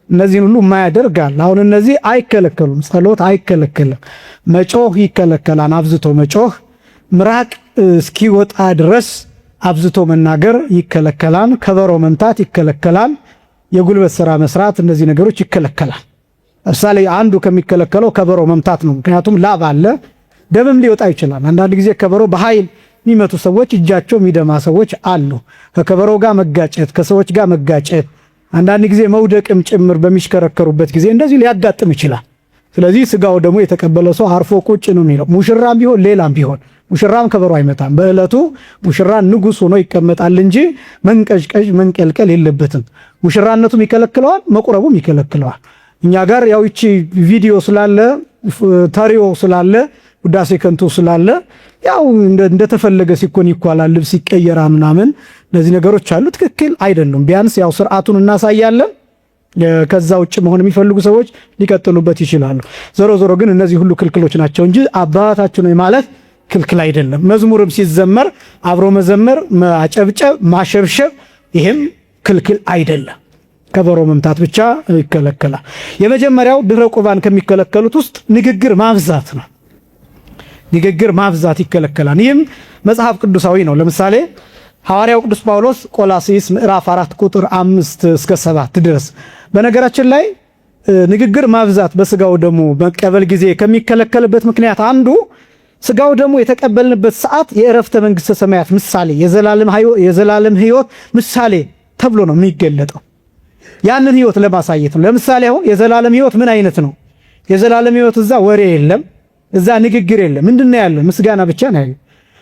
እነዚህን ሁሉ የማያደርጋል። አሁን እነዚህ አይከለከሉም። ጸሎት አይከለከልም። መጮህ ይከለከላል። አብዝቶ መጮህ፣ ምራቅ እስኪወጣ ድረስ አብዝቶ መናገር ይከለከላል። ከበሮ መምታት ይከለከላል። የጉልበት ስራ መስራት፣ እነዚህ ነገሮች ይከለከላል። ለምሳሌ አንዱ ከሚከለከለው ከበሮ መምታት ነው። ምክንያቱም ላብ አለ፣ ደምም ሊወጣ ይችላል። አንዳንድ ጊዜ ከበሮ በኃይል የሚመቱ ሰዎች፣ እጃቸው የሚደማ ሰዎች አሉ። ከከበሮ ጋር መጋጨት፣ ከሰዎች ጋር መጋጨት፣ አንዳንድ ጊዜ መውደቅም ጭምር በሚሽከረከሩበት ጊዜ እንደዚህ ሊያጋጥም ይችላል። ስለዚህ ስጋው ደግሞ የተቀበለ ሰው አርፎ ቁጭ ነው የሚለው። ሙሽራም ቢሆን ሌላም ቢሆን ሙሽራም ከበሮ አይመታም። በእለቱ ሙሽራ ንጉስ ሆኖ ይቀመጣል እንጂ መንቀዥቀዥ መንቀልቀል የለበትም። ሙሽራነቱም ይከለክለዋል፣ መቁረቡም ይከለክለዋል። እኛ ጋር ያው ይቺ ቪዲዮ ስላለ ታሪዮ ስላለ ውዳሴ ከንቱ ስላለ ያው እንደተፈለገ ሲኮን ይኳላል፣ ልብስ ይቀየራ ምናምን እነዚህ ነገሮች አሉ። ትክክል አይደሉም። ቢያንስ ያው ስርዓቱን እናሳያለን። ከዛ ውጭ መሆን የሚፈልጉ ሰዎች ሊቀጥሉበት ይችላሉ። ዞሮ ዞሮ ግን እነዚህ ሁሉ ክልክሎች ናቸው እንጂ አባታችሁ ነው ማለት ክልክል አይደለም። መዝሙርም ሲዘመር አብሮ መዘመር፣ ማጨብጨብ፣ ማሸብሸብ ይሄም ክልክል አይደለም። ከበሮ መምታት ብቻ ይከለከላል። የመጀመሪያው ድህረ ቁርባን ከሚከለከሉት ውስጥ ንግግር ማብዛት ነው። ንግግር ማብዛት ይከለከላል። ይህም መጽሐፍ ቅዱሳዊ ነው። ለምሳሌ ሐዋርያው ቅዱስ ጳውሎስ ቆላስይስ ምዕራፍ 4 ቁጥር 5 እስከ 7 ድረስ። በነገራችን ላይ ንግግር ማብዛት በስጋው ደግሞ መቀበል ጊዜ ከሚከለከልበት ምክንያት አንዱ ስጋው ደግሞ የተቀበልንበት ሰዓት የዕረፍተ መንግሥተ ሰማያት ምሳሌ፣ የዘላለም ሕይወት ምሳሌ ተብሎ ነው የሚገለጠው። ያንን ሕይወት ለማሳየት ነው። ለምሳሌ አሁን የዘላለም ሕይወት ምን አይነት ነው? የዘላለም ሕይወት እዛ ወሬ የለም፣ እዛ ንግግር የለም። ምንድነው ያለው? ምስጋና ብቻ ነው ያለው።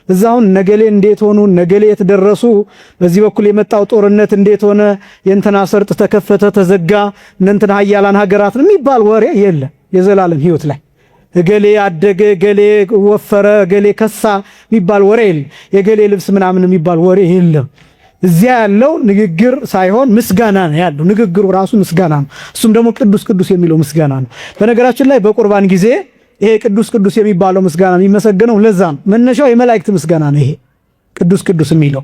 እዛ አሁን ነገሌ እንዴት ሆኑ፣ ነገሌ የተደረሱ፣ በዚህ በኩል የመጣው ጦርነት እንዴት ሆነ፣ የእንትና ሰርጥ ተከፈተ ተዘጋ፣ እነንትና ኃያላን ሀገራት የሚባል ወሬ የለም የዘላለም ሕይወት ላይ። እገሌ አደገ፣ እገሌ ወፈረ፣ እገሌ ከሳ የሚባል ወሬ የለም። የገሌ ልብስ ምናምን የሚባል ወሬ የለም። እዚያ ያለው ንግግር ሳይሆን ምስጋና ነው ያለው። ንግግሩ ራሱ ምስጋና ነው። እሱም ደግሞ ቅዱስ ቅዱስ የሚለው ምስጋና ነው። በነገራችን ላይ በቁርባን ጊዜ ይሄ ቅዱስ ቅዱስ የሚባለው ምስጋና የሚመሰገነው ለዛ ነው። መነሻው የመላእክት ምስጋና ነው ይሄ ቅዱስ ቅዱስ የሚለው።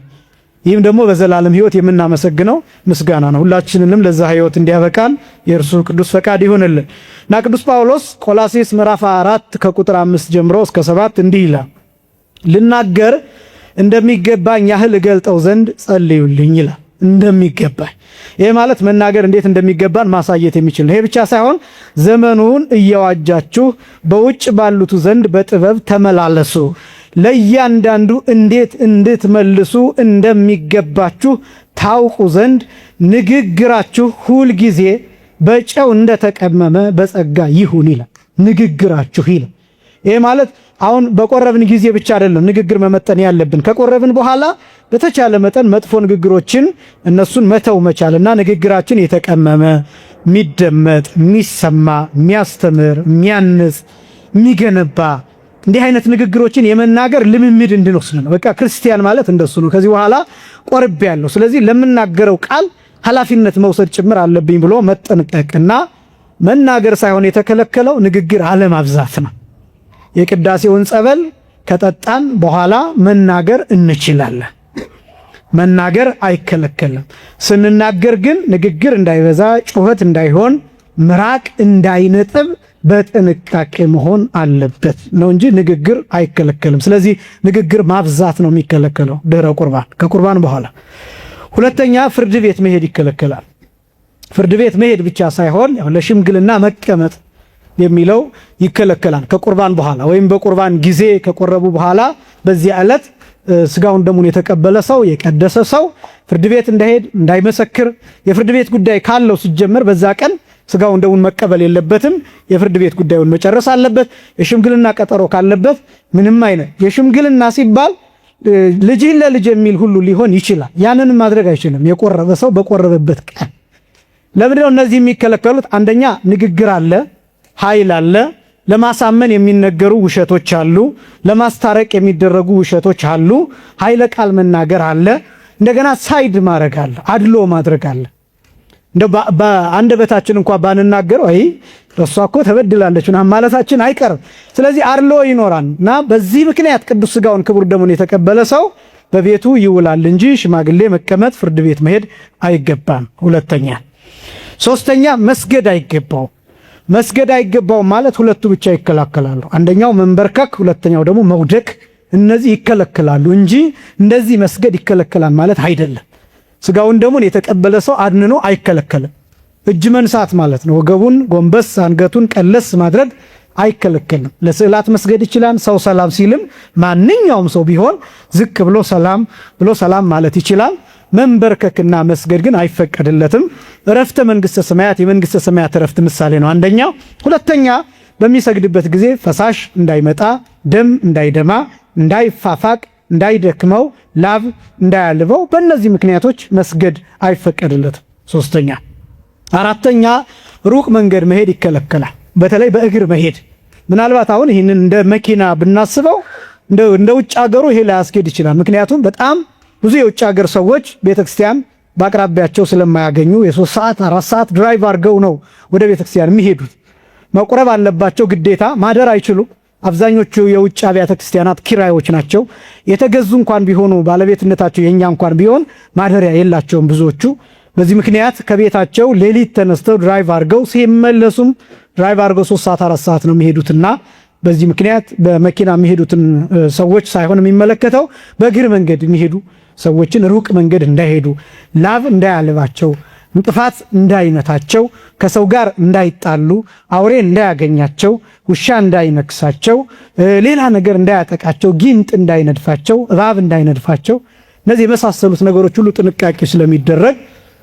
ይህም ደግሞ በዘላለም ሕይወት የምናመሰግነው ምስጋና ነው። ሁላችንንም ለዛ ሕይወት እንዲያበቃን የእርሱ ቅዱስ ፈቃድ ይሆንልን እና ቅዱስ ጳውሎስ ቆላስይስ ምዕራፍ 4 ከቁጥር 5 ጀምሮ እስከ 7 እንዲህ ይላል፣ ልናገር እንደሚገባኝ ያህል እገልጠው ዘንድ ጸልዩልኝ ይላል። እንደሚገባኝ ይሄ ማለት መናገር እንዴት እንደሚገባን ማሳየት የሚችል ነው። ይሄ ብቻ ሳይሆን ዘመኑን እየዋጃችሁ በውጭ ባሉት ዘንድ በጥበብ ተመላለሱ፣ ለእያንዳንዱ እንዴት እንድትመልሱ እንደሚገባችሁ ታውቁ ዘንድ ንግግራችሁ ሁል ጊዜ በጨው እንደተቀመመ በጸጋ ይሁን ይላል። ንግግራችሁ ይላል። ይሄ ማለት አሁን በቆረብን ጊዜ ብቻ አይደለም ንግግር መመጠን ያለብን። ከቆረብን በኋላ በተቻለ መጠን መጥፎ ንግግሮችን እነሱን መተው መቻልና ንግግራችን የተቀመመ፣ የሚደመጥ፣ የሚሰማ፣ የሚያስተምር፣ የሚያንጽ፣ የሚገነባ እንዲህ አይነት ንግግሮችን የመናገር ልምምድ እንድንወስድ ነው። በቃ ክርስቲያን ማለት እንደሱ ነው። ከዚህ በኋላ ቆርቤያለሁ፣ ስለዚህ ለምናገረው ቃል ኃላፊነት መውሰድ ጭምር አለብኝ ብሎ መጠንቀቅና መናገር ሳይሆን የተከለከለው ንግግር አለማብዛት ነው። የቅዳሴውን ጸበል ከጠጣን በኋላ መናገር እንችላለን። መናገር አይከለከልም። ስንናገር ግን ንግግር እንዳይበዛ፣ ጩኸት እንዳይሆን፣ ምራቅ እንዳይነጥብ በጥንቃቄ መሆን አለበት ነው እንጂ ንግግር አይከለከልም። ስለዚህ ንግግር ማብዛት ነው የሚከለከለው ድህረ ቁርባን፣ ከቁርባን በኋላ። ሁለተኛ ፍርድ ቤት መሄድ ይከለከላል። ፍርድ ቤት መሄድ ብቻ ሳይሆን ያው ለሽምግልና መቀመጥ የሚለው ይከለከላል። ከቁርባን በኋላ ወይም በቁርባን ጊዜ ከቆረቡ በኋላ በዚህ ዕለት ስጋውን ደሙን የተቀበለ ሰው የቀደሰ ሰው ፍርድ ቤት እንዳይሄድ እንዳይመሰክር፣ የፍርድ ቤት ጉዳይ ካለው ሲጀመር በዛ ቀን ስጋውን ደሙን መቀበል የለበትም። የፍርድ ቤት ጉዳዩን መጨረስ አለበት። የሽምግልና ቀጠሮ ካለበት ምንም አይነት የሽምግልና ሲባል ልጅህን ለልጅ የሚል ሁሉ ሊሆን ይችላል። ያንንም ማድረግ አይችልም የቆረበ ሰው በቆረበበት ቀን። ለምንድን ነው እነዚህ የሚከለከሉት? አንደኛ ንግግር አለ፣ ኃይል አለ፣ ለማሳመን የሚነገሩ ውሸቶች አሉ፣ ለማስታረቅ የሚደረጉ ውሸቶች አሉ፣ ኃይለ ቃል መናገር አለ፣ እንደገና ሳይድ ማድረግ አለ፣ አድሎ ማድረግ አለ። እንደ በአንደበታችን እንኳን ባንናገረው አይ እሷ እኮ ተበድላለች ማለታችን አይቀርም። ስለዚህ አድሎ ይኖራል እና በዚህ ምክንያት ቅዱስ ሥጋውን ክቡር ደሙን የተቀበለ ሰው በቤቱ ይውላል እንጂ ሽማግሌ መቀመጥ፣ ፍርድ ቤት መሄድ አይገባም። ሁለተኛ። ሶስተኛ መስገድ አይገባው። መስገድ አይገባው ማለት ሁለቱ ብቻ ይከለከላሉ። አንደኛው መንበርከክ፣ ሁለተኛው ደግሞ መውደቅ። እነዚህ ይከለከላሉ እንጂ እንደዚህ መስገድ ይከለከላል ማለት አይደለም። ሥጋውን ደሙን የተቀበለ ሰው አድንኖ አይከለከልም። እጅ መንሳት ማለት ነው። ወገቡን ጎንበስ አንገቱን ቀለስ ማድረግ አይከለከልም። ለስዕላት መስገድ ይችላል። ሰው ሰላም ሲልም ማንኛውም ሰው ቢሆን ዝቅ ብሎ ሰላም ማለት ይችላል። መንበርከክና መስገድ ግን አይፈቀድለትም። እረፍተ መንግሥተ ሰማያት የመንግሥተ ሰማያት እረፍት ምሳሌ ነው አንደኛው። ሁለተኛ በሚሰግድበት ጊዜ ፈሳሽ እንዳይመጣ፣ ደም እንዳይደማ፣ እንዳይፋፋቅ፣ እንዳይደክመው፣ ላብ እንዳያልበው በእነዚህ ምክንያቶች መስገድ አይፈቀድለትም። ሶስተኛ። አራተኛ ሩቅ መንገድ መሄድ ይከለከላል። በተለይ በእግር መሄድ። ምናልባት አሁን ይህንን እንደ መኪና ብናስበው እንደ ውጭ ሀገሩ ይሄ ላያስኬድ ይችላል። ምክንያቱም በጣም ብዙ የውጭ ሀገር ሰዎች ቤተክርስቲያን በአቅራቢያቸው ስለማያገኙ የ3 ሰዓት 4 ሰዓት ድራይቭ አድርገው ነው ወደ ቤተክርስቲያን የሚሄዱት። መቁረብ አለባቸው ግዴታ፣ ማደር አይችሉም። አብዛኞቹ የውጭ አብያተ ክርስቲያናት ኪራዮች ናቸው። የተገዙ እንኳን ቢሆኑ ባለቤትነታቸው የኛ እንኳን ቢሆን ማደሪያ የላቸውም ብዙዎቹ። በዚህ ምክንያት ከቤታቸው ሌሊት ተነስተው ድራይቭ አድርገው ሲመለሱም ድራይቭ አድርገው 3 ሰዓት 4 ሰዓት ነው የሚሄዱትና በዚህ ምክንያት በመኪና የሚሄዱትን ሰዎች ሳይሆን የሚመለከተው በእግር መንገድ የሚሄዱ ሰዎችን ሩቅ መንገድ እንዳይሄዱ፣ ላብ እንዳያልባቸው፣ እንቅፋት እንዳይመታቸው፣ ከሰው ጋር እንዳይጣሉ፣ አውሬ እንዳያገኛቸው፣ ውሻ እንዳይነክሳቸው፣ ሌላ ነገር እንዳያጠቃቸው፣ ጊንጥ እንዳይነድፋቸው፣ እባብ እንዳይነድፋቸው፣ እነዚህ የመሳሰሉት ነገሮች ሁሉ ጥንቃቄ ስለሚደረግ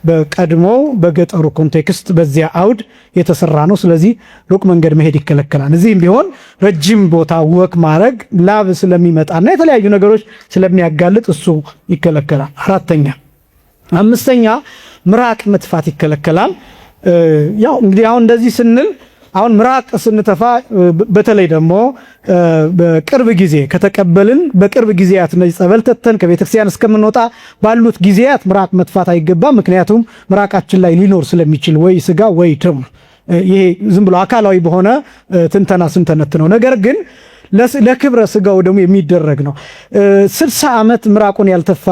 በቀድሞ በገጠሩ ኮንቴክስት በዚያ አውድ የተሰራ ነው። ስለዚህ ሩቅ መንገድ መሄድ ይከለከላል። እዚህም ቢሆን ረጅም ቦታ ወክ ማድረግ ላብ ስለሚመጣና የተለያዩ ነገሮች ስለሚያጋልጥ እሱ ይከለከላል። አምስተኛ ምራቅ መትፋት ይከለከላል። ያው እንግዲህ አሁን እንደዚህ ስንል አሁን ምራቅ ስንተፋ በተለይ ደግሞ በቅርብ ጊዜ ከተቀበልን በቅርብ ጊዜያት እነዚህ ጸበል ተተን ከቤተክርስቲያን እስከምንወጣ ባሉት ጊዜያት ምራቅ መትፋት አይገባም። ምክንያቱም ምራቃችን ላይ ሊኖር ስለሚችል ወይ ስጋ ወይ ደም ይሄ ዝም ብሎ አካላዊ በሆነ ትንተና ስንተነት ነው። ነገር ግን ለክብረ ስጋው ደግሞ የሚደረግ ነው። 60 ዓመት ምራቁን ያልተፋ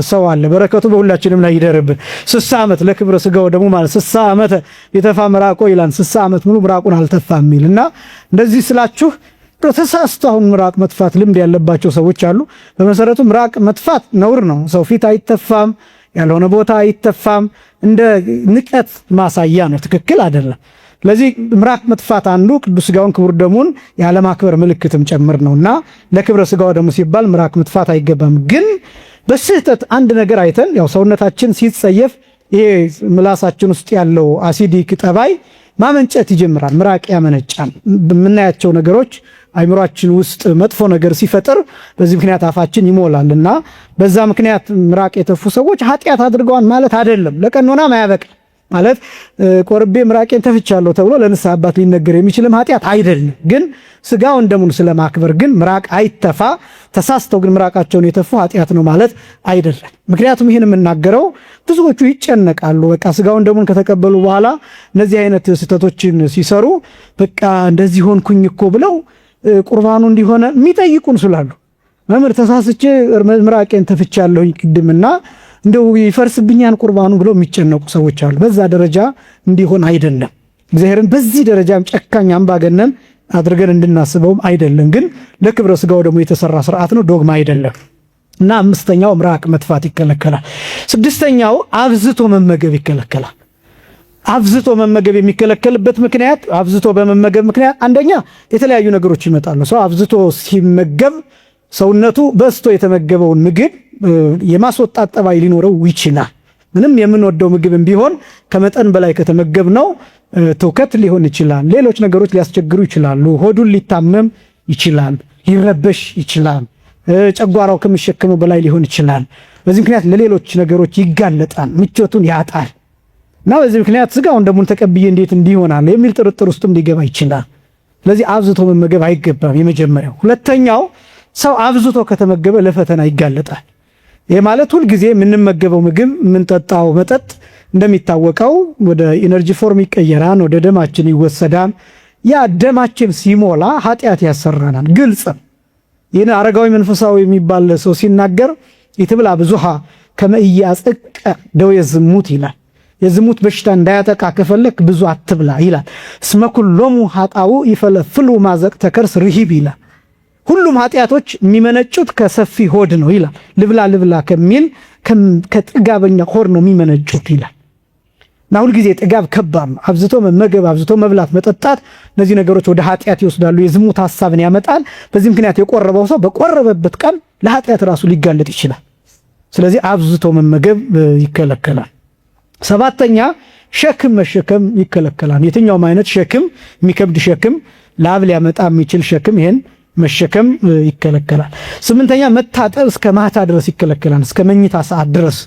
ሰው አለ። በረከቱ በሁላችንም ላይ ይደርብን። 60 ዓመት ለክብረ ስጋው ደግሞ ማለት 60 ዓመት የተፋ ምራቆ ይላል። 60 ዓመት ሙሉ ምራቁን አልተፋም የሚልና እንደዚህ ስላችሁ ተሳስቶ አሁን ምራቅ መትፋት ልምድ ያለባቸው ሰዎች አሉ። በመሰረቱ ምራቅ መትፋት ነውር ነው። ሰው ፊት አይተፋም፣ ያልሆነ ቦታ አይተፋም። እንደ ንቀት ማሳያ ነው። ትክክል አይደለም። ስለዚህ ምራቅ መትፋት አንዱ ቅዱስ ስጋውን ክቡር ደሙን ያለማክበር ምልክትም ጭምር ነውና ለክብረ ስጋው ደሙ ሲባል ምራቅ መትፋት አይገባም። ግን በስህተት አንድ ነገር አይተን ያው ሰውነታችን ሲጸየፍ ይሄ ምላሳችን ውስጥ ያለው አሲዲክ ጠባይ ማመንጨት ይጀምራል። ምራቅ ያመነጫል። በምናያቸው ነገሮች አይምሯችን ውስጥ መጥፎ ነገር ሲፈጥር በዚህ ምክንያት አፋችን ይሞላልና በዛ ምክንያት ምራቅ የተፉ ሰዎች ኃጢአት አድርገዋል ማለት አይደለም። ለቀኖና ማያበቃ ማለት ቆርቤ ምራቄን ተፍቻለሁ ተብሎ ለንስሐ አባት ሊነገር የሚችልም ኃጢአት አይደለም። ግን ስጋውን ደሙን ስለማክበር ግን ምራቅ አይተፋ። ተሳስተው ግን ምራቃቸውን የተፉ ኃጢአት ነው ማለት አይደለም። ምክንያቱም ይህን የምናገረው ብዙዎቹ ይጨነቃሉ። በቃ ስጋውን ደሙን ከተቀበሉ በኋላ እነዚህ አይነት ስህተቶችን ሲሰሩ በቃ እንደዚህ ሆንኩኝ እኮ ብለው ቁርባኑ እንዲሆነ የሚጠይቁን ስላሉ መምህር ተሳስቼ ምራቄን ተፍቻለሁኝ ቅድምና እንደው ይፈርስብኛል ቁርባኑ ብለው የሚጨነቁ ሰዎች አሉ። በዛ ደረጃ እንዲሆን አይደለም። እግዚአብሔርን በዚህ ደረጃም ጨካኝ አምባገነን አድርገን እንድናስበውም አይደለም። ግን ለክብረ ስጋው ደግሞ የተሰራ ስርዓት ነው፣ ዶግማ አይደለም። እና አምስተኛው ምራቅ መትፋት ይከለከላል። ስድስተኛው አብዝቶ መመገብ ይከለከላል። አብዝቶ መመገብ የሚከለከልበት ምክንያት አብዝቶ በመመገብ ምክንያት አንደኛ የተለያዩ ነገሮች ይመጣሉ። ሰው አብዝቶ ሲመገብ ሰውነቱ በስቶ የተመገበውን ምግብ የማስወጣት ጠባይ ሊኖረው ይችላል። ምንም የምንወደው ምግብም ቢሆን ከመጠን በላይ ከተመገብነው ትውከት ሊሆን ይችላል። ሌሎች ነገሮች ሊያስቸግሩ ይችላሉ። ሆዱን ሊታመም ይችላል። ሊረበሽ ይችላል። ጨጓራው ከሚሸከመው በላይ ሊሆን ይችላል። በዚህ ምክንያት ለሌሎች ነገሮች ይጋለጣል፣ ምቾቱን ያጣል እና በዚህ ምክንያት ስጋውን ደሙን ተቀብዬ እንዴት እንዲሆናል የሚል ጥርጥር ውስጥም ሊገባ ይችላል። ስለዚህ አብዝቶ መመገብ አይገባም። የመጀመሪያው። ሁለተኛው ሰው አብዝቶ ከተመገበ ለፈተና ይጋለጣል። ይሄ ማለት ሁልጊዜ የምንመገበው ምግብ የምንጠጣው መጠጥ እንደሚታወቀው ወደ ኢነርጂ ፎርም ይቀየራል፣ ወደ ደማችን ይወሰዳል። ያ ደማችን ሲሞላ ኃጢአት ያሰራናል። ግልጽ። ይህን አረጋዊ መንፈሳዊ የሚባል ሰው ሲናገር ይትብላ ብዙሃ ከመእያጽቀ ደዌ ዝሙት ይላል። የዝሙት በሽታ እንዳያጠቃ ከፈለክ ብዙ አትብላ ይላል። እስመ ኩሎሙ ኃጣው ይፈለፍሉ ማዘቅተ ከርስ ርሂብ ይላል። ሁሉም ኃጢአቶች የሚመነጩት ከሰፊ ሆድ ነው ይላል። ልብላ ከሚል ከጥጋበኛ ሆድ ነው የሚመነጩት ይላል። እና ሁልጊዜ ጥጋብ ከባድ ነው። አብዝቶ መመገብ፣ አብዝቶ መብላት፣ መጠጣት እነዚህ ነገሮች ወደ ኃጢአት ይወስዳሉ። የዝሙት ሐሳብን ያመጣል። በዚህ ምክንያት የቆረበው ሰው በቆረበበት ቀን ለኃጢአት ራሱ ሊጋለጥ ይችላል። ስለዚህ አብዝቶ መመገብ ይከለከላል። ሰባተኛ ሸክም መሸከም ይከለከላል። የትኛውም አይነት ሸክም፣ የሚከብድ ሸክም፣ ላብ ሊያመጣ የሚችል ሸክም ይሄን መሸከም ይከለከላል። ስምንተኛ መታጠብ እስከ ማታ ድረስ ይከለከላል፣ እስከ መኝታ ሰዓት ድረስ።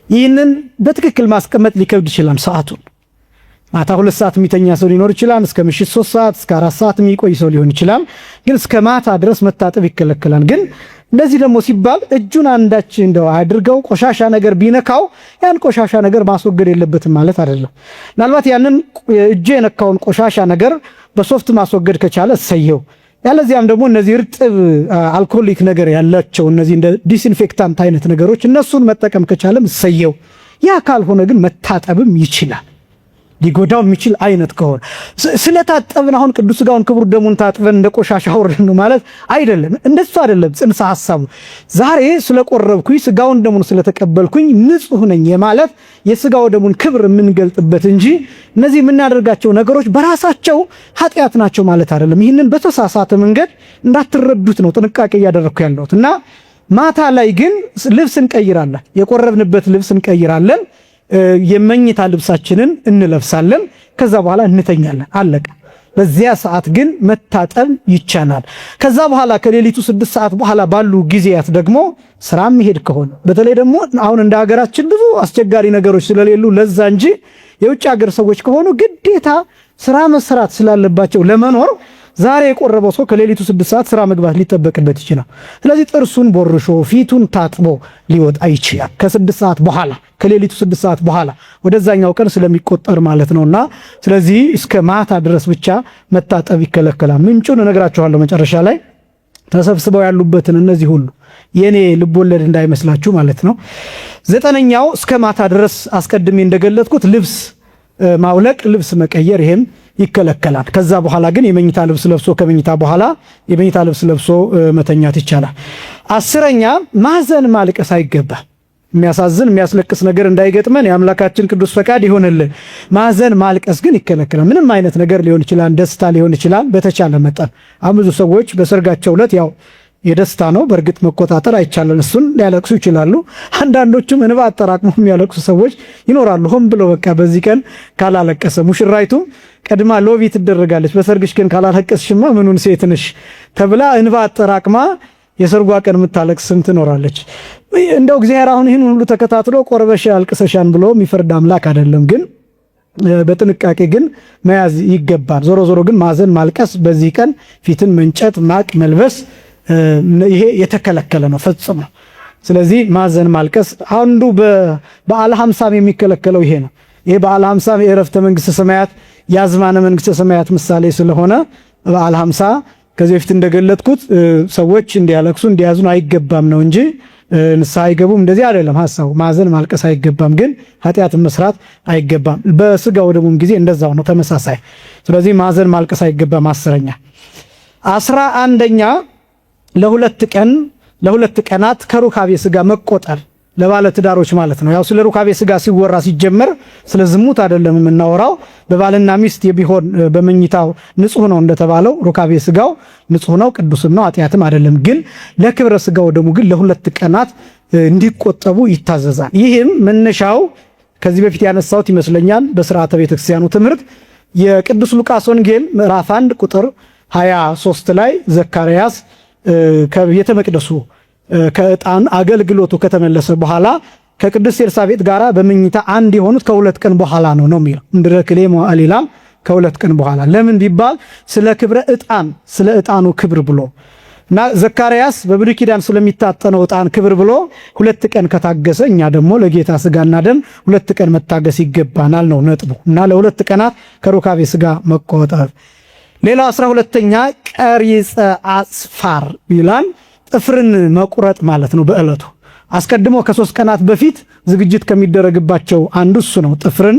ይህንን በትክክል ማስቀመጥ ሊከብድ ይችላል። ሰዓቱን ማታ 2 ሰዓት የሚተኛ ሰው ሊኖር ይችላል። እስከ ምሽት 3 ሰዓት እስከ 4 ሰዓት የሚቆይ ሰው ሊሆን ይችላል። ግን እስከ ማታ ድረስ መታጠብ ይከለከላል። ግን እንደዚህ ደግሞ ሲባል እጁን አንዳች እንደው አድርገው ቆሻሻ ነገር ቢነካው ያን ቆሻሻ ነገር ማስወገድ የለበትም ማለት አይደለም። ምናልባት ያንን እጁ የነካውን ቆሻሻ ነገር በሶፍት ማስወገድ ከቻለ እሰየው። ያለዚያም ደግሞ እነዚህ እርጥብ አልኮሊክ ነገር ያላቸው እነዚህ እንደ ዲስኢንፌክታንት አይነት ነገሮች እነሱን መጠቀም ከቻለም እሰየው። ያ ካልሆነ ግን መታጠብም ይችላል። ሊጎዳው የሚችል አይነት ከሆነ ስለታጠብን አሁን ቅዱስ ሥጋውን ክቡር ደሙን ታጥበን እንደ ቆሻሻ አውርደን ማለት አይደለም። እንደሱ አይደለም ጽንሰ ሐሳቡ። ዛሬ ስለቆረብኩኝ ሥጋውን ደሙን ስለተቀበልኩኝ ንጹህ ነኝ የማለት የሥጋው ደሙን ክብር የምንገልጥበት እንጂ እነዚህ የምናደርጋቸው ነገሮች በራሳቸው ኃጢአት ናቸው ማለት አይደለም። ይህንን በተሳሳተ መንገድ እንዳትረዱት ነው ጥንቃቄ እያደረኩ ያለሁት እና ማታ ላይ ግን ልብስ እንቀይራለን። የቆረብንበት ልብስ እንቀይራለን። የመኝታ ልብሳችንን እንለብሳለን። ከዛ በኋላ እንተኛለን። አለቀ። በዚያ ሰዓት ግን መታጠብ ይቻላል። ከዛ በኋላ ከሌሊቱ 6 ሰዓት በኋላ ባሉ ጊዜያት ደግሞ ስራ መሄድ ከሆነ በተለይ ደግሞ አሁን እንደ ሀገራችን ብዙ አስቸጋሪ ነገሮች ስለሌሉ ለዛ እንጂ የውጭ ሀገር ሰዎች ከሆኑ ግዴታ ስራ መስራት ስላለባቸው ለመኖር ዛሬ የቆረበው ሰው ከሌሊቱ 6 ሰዓት ስራ መግባት ሊጠበቅበት ይችላል። ስለዚህ ጥርሱን ቦርሾ ፊቱን ታጥቦ ሊወጣ ይችላል ከ6 ሰዓት በኋላ ከሌሊቱ 6 ሰዓት በኋላ ወደዛኛው ቀን ስለሚቆጠር ማለት ነውና ስለዚህ እስከ ማታ ድረስ ብቻ መታጠብ ይከለከላል። ምንጩን እነግራችኋለሁ መጨረሻ ላይ ተሰብስበው ያሉበትን እነዚህ ሁሉ የኔ ልቦለድ እንዳይመስላችሁ ማለት ነው። 9ኛው እስከ ማታ ድረስ አስቀድሜ እንደገለጥኩት ልብስ ማውለቅ ልብስ መቀየር ይሄም ይከለከላል። ከዛ በኋላ ግን የመኝታ ልብስ ለብሶ ከመኝታ በኋላ የመኝታ ልብስ ለብሶ መተኛት ይቻላል። 10ኛ ማዘን ማልቀስ አይገባም። የሚያሳዝን የሚያስለቅስ ነገር እንዳይገጥመን የአምላካችን ቅዱስ ፈቃድ ይሆንልን። ማዘን ማልቀስ ግን ይከለከላል። ምንም አይነት ነገር ሊሆን ይችላል፣ ደስታ ሊሆን ይችላል። በተቻለ መጠን አሁን ብዙ ሰዎች በሰርጋቸው ዕለት ያው የደስታ ነው በእርግጥ መቆጣጠር አይቻለን፣ እሱን ሊያለቅሱ ይችላሉ። አንዳንዶቹም እንባ አጠራቅሞ የሚያለቅሱ ሰዎች ይኖራሉ። ሆን ብለው በቃ በዚህ ቀን ካላለቀሰ ሙሽራይቱ ቀድማ ሎቢ ትደረጋለች። በሰርግሽ ቀን ካላለቀስሽማ ምኑን ሴት ነሽ ተብላ እንባ አጠራቅማ የሰርጓ ቀን የምታለቅስ ስንት ትኖራለች። እንደው እግዚአብሔር አሁን ይህን ሁሉ ተከታትሎ ቆርበሽ አልቅሰሻን ብሎ የሚፈርድ አምላክ አይደለም። ግን በጥንቃቄ ግን መያዝ ይገባል። ዞሮ ዞሮ ግን ማዘን ማልቀስ በዚህ ቀን ፊትን መንጨት ማቅ መልበስ ይሄ የተከለከለ ነው ፈጽሞ። ስለዚህ ማዘን ማልቀስ አንዱ በበዓለ ሀምሳም የሚከለከለው ይሄ ነው። ይሄ በዓለ ሀምሳም የዕረፍተ መንግስተ ሰማያት የአዝማነ መንግስተ ሰማያት ምሳሌ ስለሆነ በዓለ ሀምሳ ከዚህ በፊት እንደገለጥኩት ሰዎች እንዲያለቅሱ እንዲያዝኑ አይገባም ነው እንጂ ንስሐ አይገቡም እንደዚህ አይደለም ሐሳቡ። ማዘን ማልቀስ አይገባም፣ ግን ኃጢአትን መስራት አይገባም። በስጋው ደሙም ጊዜ እንደዛው ነው ተመሳሳይ። ስለዚህ ማዘን ማልቀስ አይገባም። 10ኛ 11ኛ ለሁለት ቀናት ከሩካቤ ስጋ መቆጠር ለባለ ትዳሮች ማለት ነው። ያው ስለ ሩካቤ ስጋ ሲወራ ሲጀመር ስለ ዝሙት አይደለም የምናወራው። በባልና ሚስት ቢሆን በመኝታው ንጹህ ነው እንደተባለው ሩካቤ ስጋው ንጹህ ነው፣ ቅዱስም ነው፣ ኃጢአትም አይደለም። ግን ለክብረ ስጋው ደግሞ ግን ለ2 ቀናት እንዲቆጠቡ ይታዘዛል። ይህም መነሻው ከዚህ በፊት ያነሳሁት ይመስለኛል በሥርዓተ ቤተክርስቲያኑ ትምህርት የቅዱስ ሉቃስ ወንጌል ምዕራፍ 1 ቁጥር 23 ላይ ዘካርያስ ከቤተ መቅደሱ ከዕጣን አገልግሎቱ ከተመለሰ በኋላ ከቅድስት ኤልሳቤጥ ጋራ በመኝታ አንድ የሆኑት ከ2 ቀን በኋላ ነው የሚለው እንድረክሌ ሞአሊላም ከ2 ቀን በኋላ። ለምን ቢባል ስለ ክብረ ዕጣን ስለ ዕጣኑ ክብር ብሎ እና ዘካርያስ በብሉይ ኪዳን ስለሚታጠነው ዕጣን ክብር ብሎ 2 ቀን ከታገሰ እኛ ደግሞ ለጌታ ስጋና ደም 2 ቀን መታገስ ይገባናል ነው ነጥቡ። እና ለ2 ቀናት ከሩካቤ ስጋ መቆጠብ። ሌላው 12ኛ ቀሪጸ አጽፋር ይላል። ጥፍርን መቁረጥ ማለት ነው። በእለቱ አስቀድሞ ከ3 ቀናት በፊት ዝግጅት ከሚደረግባቸው አንዱ እሱ ነው፣ ጥፍርን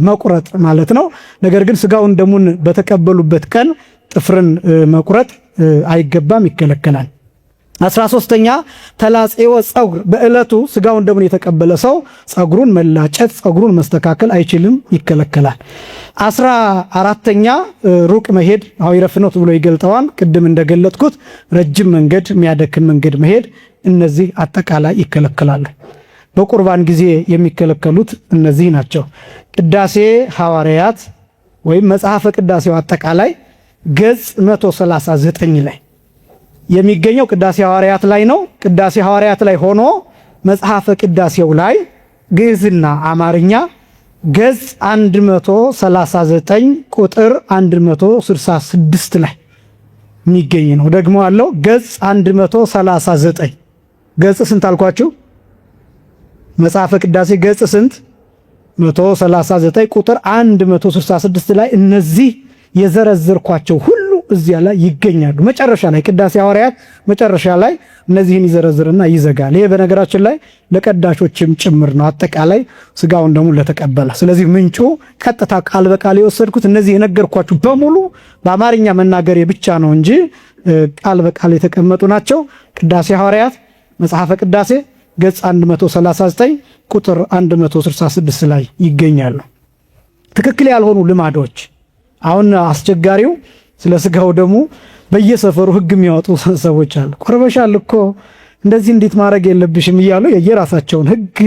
መቁረጥ ማለት ነው። ነገር ግን ስጋውን ደሙን በተቀበሉበት ቀን ጥፍርን መቁረጥ አይገባም፣ ይከለከላል። 13ኛ ተላጼወ ጸጉር፣ በእለቱ ስጋውን ደሙን የተቀበለ ሰው ጸጉሩን መላጨት ጸጉሩን መስተካከል አይችልም፣ ይከለከላል። 14ኛ ሩቅ መሄድ ሐዊረ ፍኖት ብሎ ይገልጠዋል። ቅድም እንደገለጥኩት ረጅም መንገድ የሚያደክም መንገድ መሄድ፣ እነዚህ አጠቃላይ ይከለከላሉ። በቁርባን ጊዜ የሚከለከሉት እነዚህ ናቸው። ቅዳሴ ሐዋርያት ወይም መጽሐፈ ቅዳሴው አጠቃላይ ገጽ 139 ላይ የሚገኘው ቅዳሴ ሐዋርያት ላይ ነው። ቅዳሴ ሐዋርያት ላይ ሆኖ መጽሐፈ ቅዳሴው ላይ ግዕዝና አማርኛ ገጽ 139 ቁጥር 166 ላይ የሚገኝ ነው። ደግሞ አለው ገጽ 139 ገጽ ስንት አልኳችሁ? መጽሐፈ ቅዳሴ ገጽ ስንት? 139 ቁጥር 166 ላይ እነዚህ የዘረዘርኳቸው ሁሉ እዚያ ላይ ይገኛሉ። መጨረሻ ላይ ቅዳሴ ሐዋርያት መጨረሻ ላይ እነዚህን ይዘረዝርና ይዘጋል። ይሄ በነገራችን ላይ ለቀዳሾችም ጭምር ነው፣ አጠቃላይ ስጋውን ደግሞ ለተቀበለ። ስለዚህ ምንጩ ቀጥታ ቃል በቃል የወሰድኩት እነዚህ የነገርኳችሁ በሙሉ በአማርኛ መናገሬ ብቻ ነው እንጂ ቃል በቃል የተቀመጡ ናቸው። ቅዳሴ ሐዋርያት መጽሐፈ ቅዳሴ ገጽ 139 ቁጥር 166 ላይ ይገኛሉ። ትክክል ያልሆኑ ልማዶች አሁን አስቸጋሪው ስለ ስጋው ደግሞ በየሰፈሩ ሕግ የሚያወጡ ሰዎች አሉ። ቆርበሻል እኮ እንደዚህ እንዴት ማድረግ የለብሽም እያሉ የየራሳቸውን ሕግ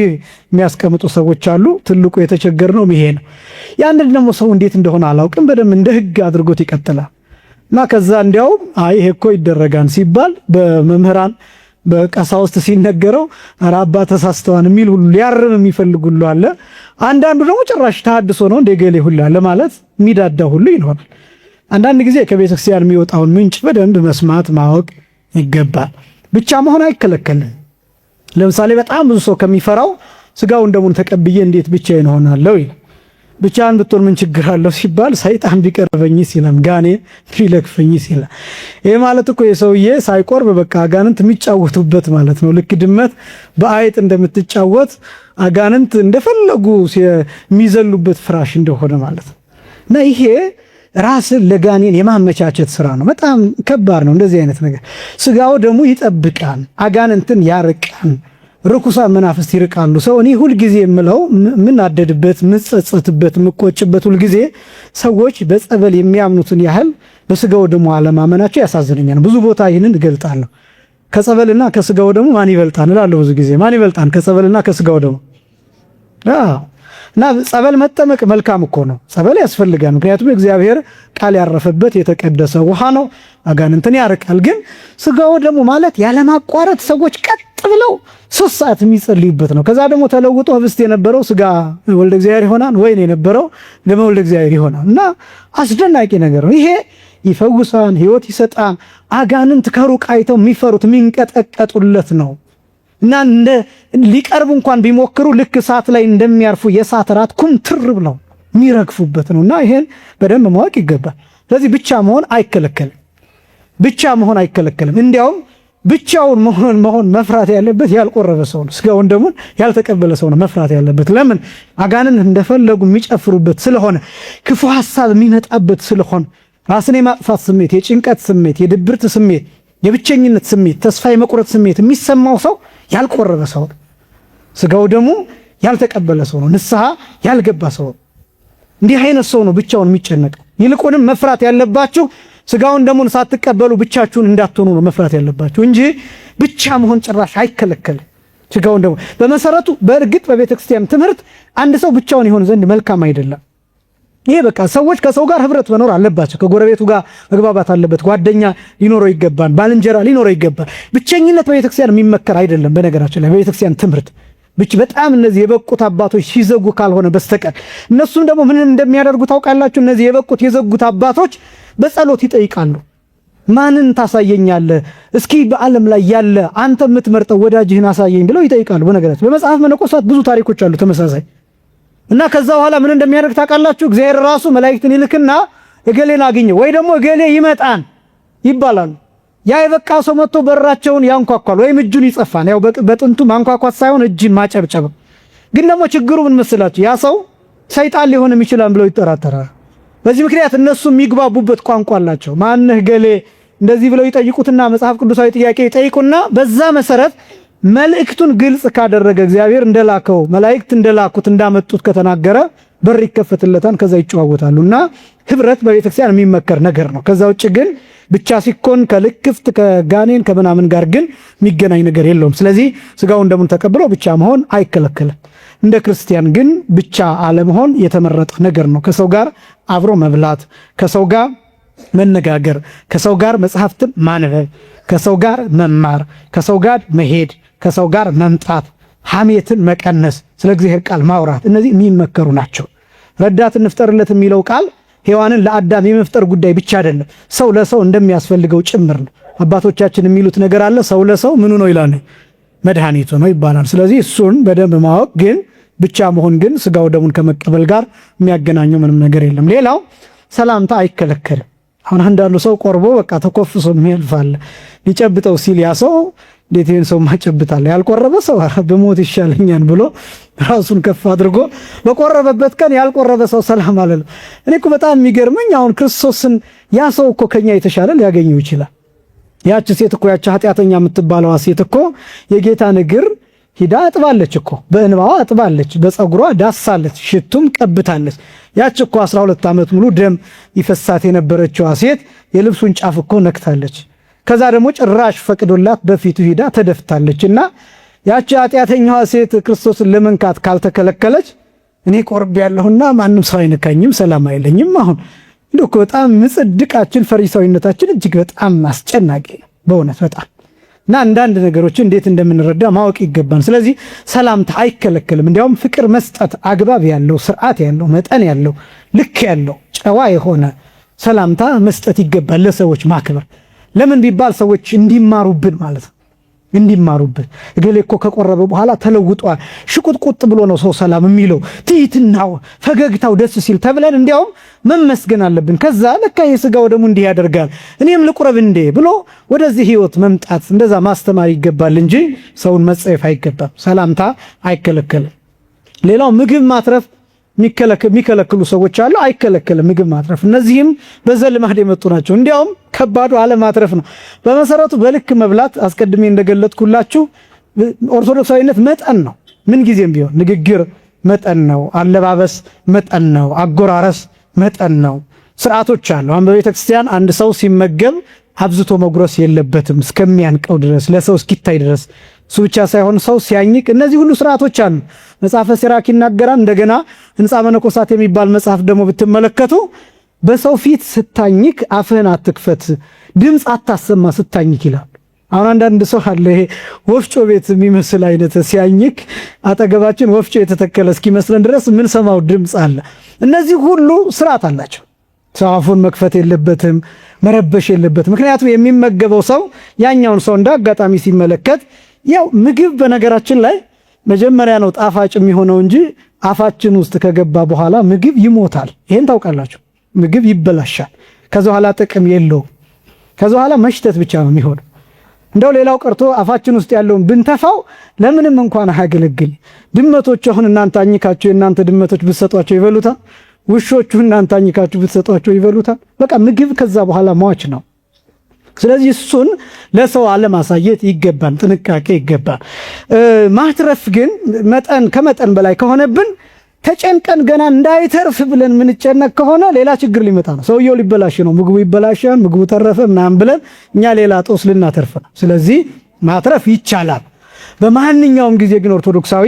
የሚያስቀምጡ ሰዎች አሉ። ትልቁ የተቸገርነው ይሄ ነው። ያንን ደግሞ ሰው እንዴት እንደሆነ አላውቅም፣ በደንብ እንደ ሕግ አድርጎት ይቀጥላል እና ከዛ እንዲያውም አይ ይሄ እኮ ይደረጋን ሲባል በመምህራን በቀሳውስት ሲነገረው ኧረ አባ ተሳስተዋን የሚል ሁሉ ሊያርም የሚፈልግ ሁሉ አለ። አንዳንዱ ደግሞ ጭራሽ ተሐድሶ ነው እንደ ገሌ ሁሉ አለ ማለት የሚዳዳ ሁሉ ይኖራል። አንዳንድ ጊዜ ከቤተክርስቲያን የሚወጣውን ምንጭ በደንብ መስማት ማወቅ ይገባል። ብቻ መሆን አይከለከልም። ለምሳሌ በጣም ብዙ ሰው ከሚፈራው ስጋውን ደሙን ተቀብዬ እንዴት ብቻዬን እሆናለሁ ይላል። ብቻህን ብትሆን ምን ችግር አለው ሲባል ሰይጣን ቢቀርበኝስ ይላል፣ ጋኔን ቢለክፈኝስ ይላል። ይሄ ማለት እኮ የሰውዬ ሳይቆርብ በቃ አጋንንት የሚጫወቱበት ማለት ነው። ልክ ድመት በአይጥ እንደምትጫወት አጋንንት እንደፈለጉ የሚዘሉበት ፍራሽ እንደሆነ ማለት ነው። እና ይሄ ራስን ለጋኔን የማመቻቸት ስራ ነው። በጣም ከባድ ነው እንደዚህ አይነት ነገር። ስጋው ደግሞ ይጠብቃል፣ አጋንንትን ያርቃል፣ ርኩሳን መናፍስት ይርቃሉ። ሰው እኔ ሁልጊዜ የምለው ምናደድበት፣ ምጸጸትበት፣ ምቆጭበት ሁልጊዜ ሰዎች በጸበል የሚያምኑትን ያህል በስጋው ደግሞ አለማመናቸው ያሳዝነኛል። ብዙ ቦታ ይህንን እገልጣለሁ። ከጸበልና ከስጋው ደግሞ ማን ይበልጣል እላለሁ ብዙ ጊዜ። ማን ይበልጣል ከጸበልና ከስጋው ደግሞ? እና ጸበል መጠመቅ መልካም እኮ ነው። ጸበል ያስፈልጋል። ምክንያቱም እግዚአብሔር ቃል ያረፈበት የተቀደሰ ውሃ ነው፣ አጋንንትን ያርቃል። ግን ስጋው ደግሞ ማለት ያለማቋረጥ ሰዎች ቀጥ ብለው 3 ሰዓት የሚጸልዩበት ነው። ከዛ ደግሞ ተለውጦ ህብስት የነበረው ስጋ ወልደ እግዚአብሔር ይሆናል፣ ወይን የነበረው ደመ ወልደ እግዚአብሔር ይሆናል። እና አስደናቂ ነገር ነው ይሄ። ይፈውሳን፣ ህይወት ይሰጣን። አጋንንት ከሩቅ አይተው የሚፈሩት የሚንቀጠቀጡለት ነው። እና እንደ ሊቀርቡ እንኳን ቢሞክሩ ልክ እሳት ላይ እንደሚያርፉ የእሳት ራት ኩምትር ብለው የሚረግፉበት ነው። እና ይሄን በደንብ ማወቅ ይገባል። ስለዚህ ብቻ መሆን አይከለከልም። ብቻ መሆን አይከለከልም። እንዲያውም ብቻውን መሆን መፍራት ያለበት ያልቆረበ ሰው ነው። ስጋውን ደግሞ ያልተቀበለ ሰው ነው መፍራት ያለበት። ለምን? አጋንንት እንደፈለጉ የሚጨፍሩበት ስለሆነ፣ ክፉ ሐሳብ የሚመጣበት ስለሆነ፣ ራስን የማጥፋት ስሜት፣ የጭንቀት ስሜት፣ የድብርት ስሜት፣ የብቸኝነት ስሜት፣ ተስፋ የመቁረጥ ስሜት የሚሰማው ሰው ያልቆረበ ሰው ነው። ስጋው ደግሞ ያልተቀበለ ሰው ነው። ንስሐ ያልገባ ሰው ነው። እንዲህ አይነት ሰው ነው ብቻውን የሚጨነቀው። ይልቁንም መፍራት ያለባችሁ ስጋውን ደሙን ሳትቀበሉ ብቻችሁን እንዳትሆኑ ነው መፍራት ያለባችሁ እንጂ ብቻ መሆን ጭራሽ አይከለከልም። ስጋውን ደሙን በመሰረቱ በእርግጥ በቤተክርስቲያን ትምህርት አንድ ሰው ብቻውን ይሆን ዘንድ መልካም አይደለም። ይሄ በቃ ሰዎች ከሰው ጋር ህብረት መኖር አለባቸው። ከጎረቤቱ ጋር መግባባት አለበት። ጓደኛ ሊኖረው ይገባል። ባልንጀራ ሊኖረው ይገባል። ብቸኝነት በቤተክርስቲያን የሚመከር አይደለም። በነገራችን ላይ በቤተክርስቲያን ትምህርት በጣም እነዚህ የበቁት አባቶች ሲዘጉ ካልሆነ በስተቀር እነሱም ደግሞ ምን እንደሚያደርጉ ታውቃላችሁ? እነዚህ የበቁት የዘጉት አባቶች በጸሎት ይጠይቃሉ። ማንን ታሳየኛለህ? እስኪ በዓለም ላይ ያለ አንተ የምትመርጠው ወዳጅህን አሳየኝ ብለው ይጠይቃሉ። በነገራችን በመጽሐፍ መነኮሳት ብዙ ታሪኮች አሉ ተመሳሳይ። እና ከዛ በኋላ ምን እንደሚያደርግ ታውቃላችሁ? እግዚአብሔር ራሱ መላእክትን ይልክና እገሌን አግኘው ወይ ደግሞ እገሌ ይመጣን ይባላሉ። ያ የበቃ ሰው መጥቶ በራቸውን ያንኳኳል ወይም እጁን ይጸፋል። ያው በጥንቱ ማንኳኳት ሳይሆን እጅን ማጨብጨብ። ግን ደግሞ ችግሩ ምን መሰላችሁ? ያ ሰው ሰይጣን ሊሆንም ይችላል ብለው ይጠራጠራል። በዚህ ምክንያት እነሱ የሚግባቡበት ቋንቋ አላቸው። ማነህ ገሌ እንደዚህ ብለው ይጠይቁትና መጽሐፍ ቅዱሳዊ ጥያቄ ይጠይቁና በዛ መሰረት መልእክቱን ግልጽ ካደረገ እግዚአብሔር እንደላከው መላእክት እንደላኩት እንዳመጡት ከተናገረ በር ይከፈትለታል። ከዛ ይጨዋወታሉና ህብረት በቤተክርስቲያን የሚመከር ነገር ነው። ከዛ ውጭ ግን ብቻ ሲኮን ከልክፍት ከጋኔን ከምናምን ጋር ግን የሚገናኝ ነገር የለውም። ስለዚህ ስጋውን ደሙን ተቀብለው ብቻ መሆን አይከለከልም። እንደ ክርስቲያን ግን ብቻ አለመሆን የተመረጠ ነገር ነው። ከሰው ጋር አብሮ መብላት፣ ከሰው ጋር መነጋገር፣ ከሰው ጋር መጽሐፍትን ማንበብ፣ ከሰው ጋር መማር፣ ከሰው ጋር መሄድ፣ ከሰው ጋር መምጣት፣ ሐሜትን መቀነስ፣ ስለ እግዚአብሔር ቃል ማውራት፣ እነዚህ የሚመከሩ ናቸው። ረዳት እንፍጠርለት የሚለው ቃል ሔዋንን ለአዳም የመፍጠር ጉዳይ ብቻ አይደለም፣ ሰው ለሰው እንደሚያስፈልገው ጭምር ነው። አባቶቻችን የሚሉት ነገር አለ። ሰው ለሰው ምኑ ነው ይላል? መድኃኒቱ ነው ይባላል። ስለዚህ እሱን በደንብ ማወቅ ግን ብቻ መሆን ግን ስጋው ደሙን ከመቀበል ጋር የሚያገናኘው ምንም ነገር የለም። ሌላው ሰላምታ አይከለከልም። አሁን አንዳንዱ ሰው ቆርቦ በቃ ተኮፍሶ የሚያልፋል። ሊጨብጠው ሲል ያ ሰው እንዴት ይሄን ሰው ማጨብጣል? ያልቆረበ ሰው በሞት ይሻለኛል ብሎ ራሱን ከፍ አድርጎ በቆረበበት ቀን ያልቆረበ ሰው ሰላም አለለም። እኔ እኮ በጣም የሚገርመኝ አሁን ክርስቶስን ያ ሰው እኮ ከኛ የተሻለ ሊያገኘው ይችላል። ያቺ ሴት እኮ ያቺ ኃጢአተኛ የምትባለዋ ሴት እኮ የጌታን እግር ሂዳ አጥባለች እኮ፣ በእንባዋ አጥባለች፣ በፀጉሯ ዳሳለች፣ ሽቱም ቀብታለች። ያቺ እኮ 12 ዓመት ሙሉ ደም ይፈሳት የነበረችዋ ሴት የልብሱን ጫፍ እኮ ነክታለች። ከዛ ደግሞ ጭራሽ ፈቅዶላት በፊቱ ሂዳ ተደፍታለች። እና ያቺ ኃጢአተኛዋ ሴት ክርስቶስን ለመንካት ካልተከለከለች እኔ ቆርብ ያለሁና ማንም ሰው አይነካኝም፣ ሰላም አይለኝም። አሁን እንደው በጣም ምጽድቃችን ፈሪሳዊነታችን እጅግ በጣም አስጨናቂ በእውነት በጣም እና አንዳንድ ነገሮችን እንዴት እንደምንረዳ ማወቅ ይገባል። ስለዚህ ሰላምታ አይከለከልም። እንዲያውም ፍቅር መስጠት አግባብ ያለው ስርዓት ያለው መጠን ያለው ልክ ያለው ጨዋ የሆነ ሰላምታ መስጠት ይገባል። ለሰዎች ማክበር ለምን ቢባል ሰዎች እንዲማሩብን ማለት ነው። እንዲማሩብን እገሌ እኮ ከቆረበ በኋላ ተለውጧል፣ ሽቁጥቁጥ ብሎ ነው ሰው ሰላም የሚለው፣ ትህትናው ፈገግታው ደስ ሲል ተብለን እንዲያውም መመስገን አለብን። ከዛ ለካ የሥጋው ደግሞ እንዲህ ያደርጋል እኔም ልቁረብ እንዴ ብሎ ወደዚህ ህይወት መምጣት እንደዛ ማስተማር ይገባል እንጂ ሰውን መጸየፍ አይገባም። ሰላምታ አይከለከልም። ሌላው ምግብ ማትረፍ የሚከለክሉ ሰዎች አሉ። አይከለከልም ምግብ ማትረፍ። እነዚህም በዘልማድ የመጡ ናቸው። እንዲያውም ከባዱ አለማትረፍ ነው። በመሰረቱ በልክ መብላት አስቀድሜ እንደገለጥኩላችሁ ኦርቶዶክሳዊነት መጠን ነው። ምን ጊዜም ቢሆን ንግግር መጠን ነው፣ አለባበስ መጠን ነው፣ አጎራረስ መጠን ነው። ስርዓቶች አሉ። አሁን በቤተ ክርስቲያን አንድ ሰው ሲመገብ አብዝቶ መጉረስ የለበትም እስከሚያንቀው ድረስ ለሰው እስኪታይ ድረስ። እሱ ብቻ ሳይሆን ሰው ሲያኝክ እነዚህ ሁሉ ስርዓቶች አሉ። መጽሐፈ ሲራክ ይናገራል። እንደገና ሕንፃ መነኮሳት የሚባል መጽሐፍ ደግሞ ብትመለከቱ በሰው ፊት ስታኝክ አፍህን አትክፈት፣ ድምፅ አታሰማ ስታኝክ ይላል። አሁን አንዳንድ ሰው አለ ይሄ ወፍጮ ቤት የሚመስል አይነት ሲያኝክ አጠገባችን ወፍጮ የተተከለ እስኪመስለን ድረስ ምን ሰማው ድምፅ አለ። እነዚህ ሁሉ ስርዓት አላቸው። ሰው አፉን መክፈት የለበትም፣ መረበሽ የለበትም። ምክንያቱም የሚመገበው ሰው ያኛውን ሰው እንደ አጋጣሚ ሲመለከት ያው ምግብ በነገራችን ላይ መጀመሪያ ነው ጣፋጭ የሚሆነው እንጂ አፋችን ውስጥ ከገባ በኋላ ምግብ ይሞታል። ይሄን ታውቃላችሁ። ምግብ ይበላሻል። ከዛ በኋላ ጥቅም የለውም። ከዛ በኋላ መሽተት ብቻ ነው የሚሆነው። እንደው ሌላው ቀርቶ አፋችን ውስጥ ያለውን ብንተፋው ለምንም እንኳን አያገለግል። ድመቶች አሁን እናንተ አኝካችሁ የእናንተ ድመቶች ብትሰጧቸው ይበሉታል። ውሾቹ እናንተ አኝካችሁ ብትሰጧቸው ይበሉታል። በቃ ምግብ ከዛ በኋላ ሟች ነው። ስለዚህ እሱን ለሰው አለማሳየት ይገባል፣ ጥንቃቄ ይገባል። ማትረፍ ግን ከመጠን በላይ ከሆነብን ተጨንቀን ገና እንዳይተርፍ ብለን ምንጨነቅ ከሆነ ሌላ ችግር ሊመጣ ነው። ሰውየው ሊበላሽ ነው፣ ምግቡ ይበላሻል፣ ምግቡ ተረፈ ምናምን ብለን እኛ ሌላ ጦስ ልናተርፍ ነው። ስለዚህ ማትረፍ ይቻላል። በማንኛውም ጊዜ ግን ኦርቶዶክሳዊ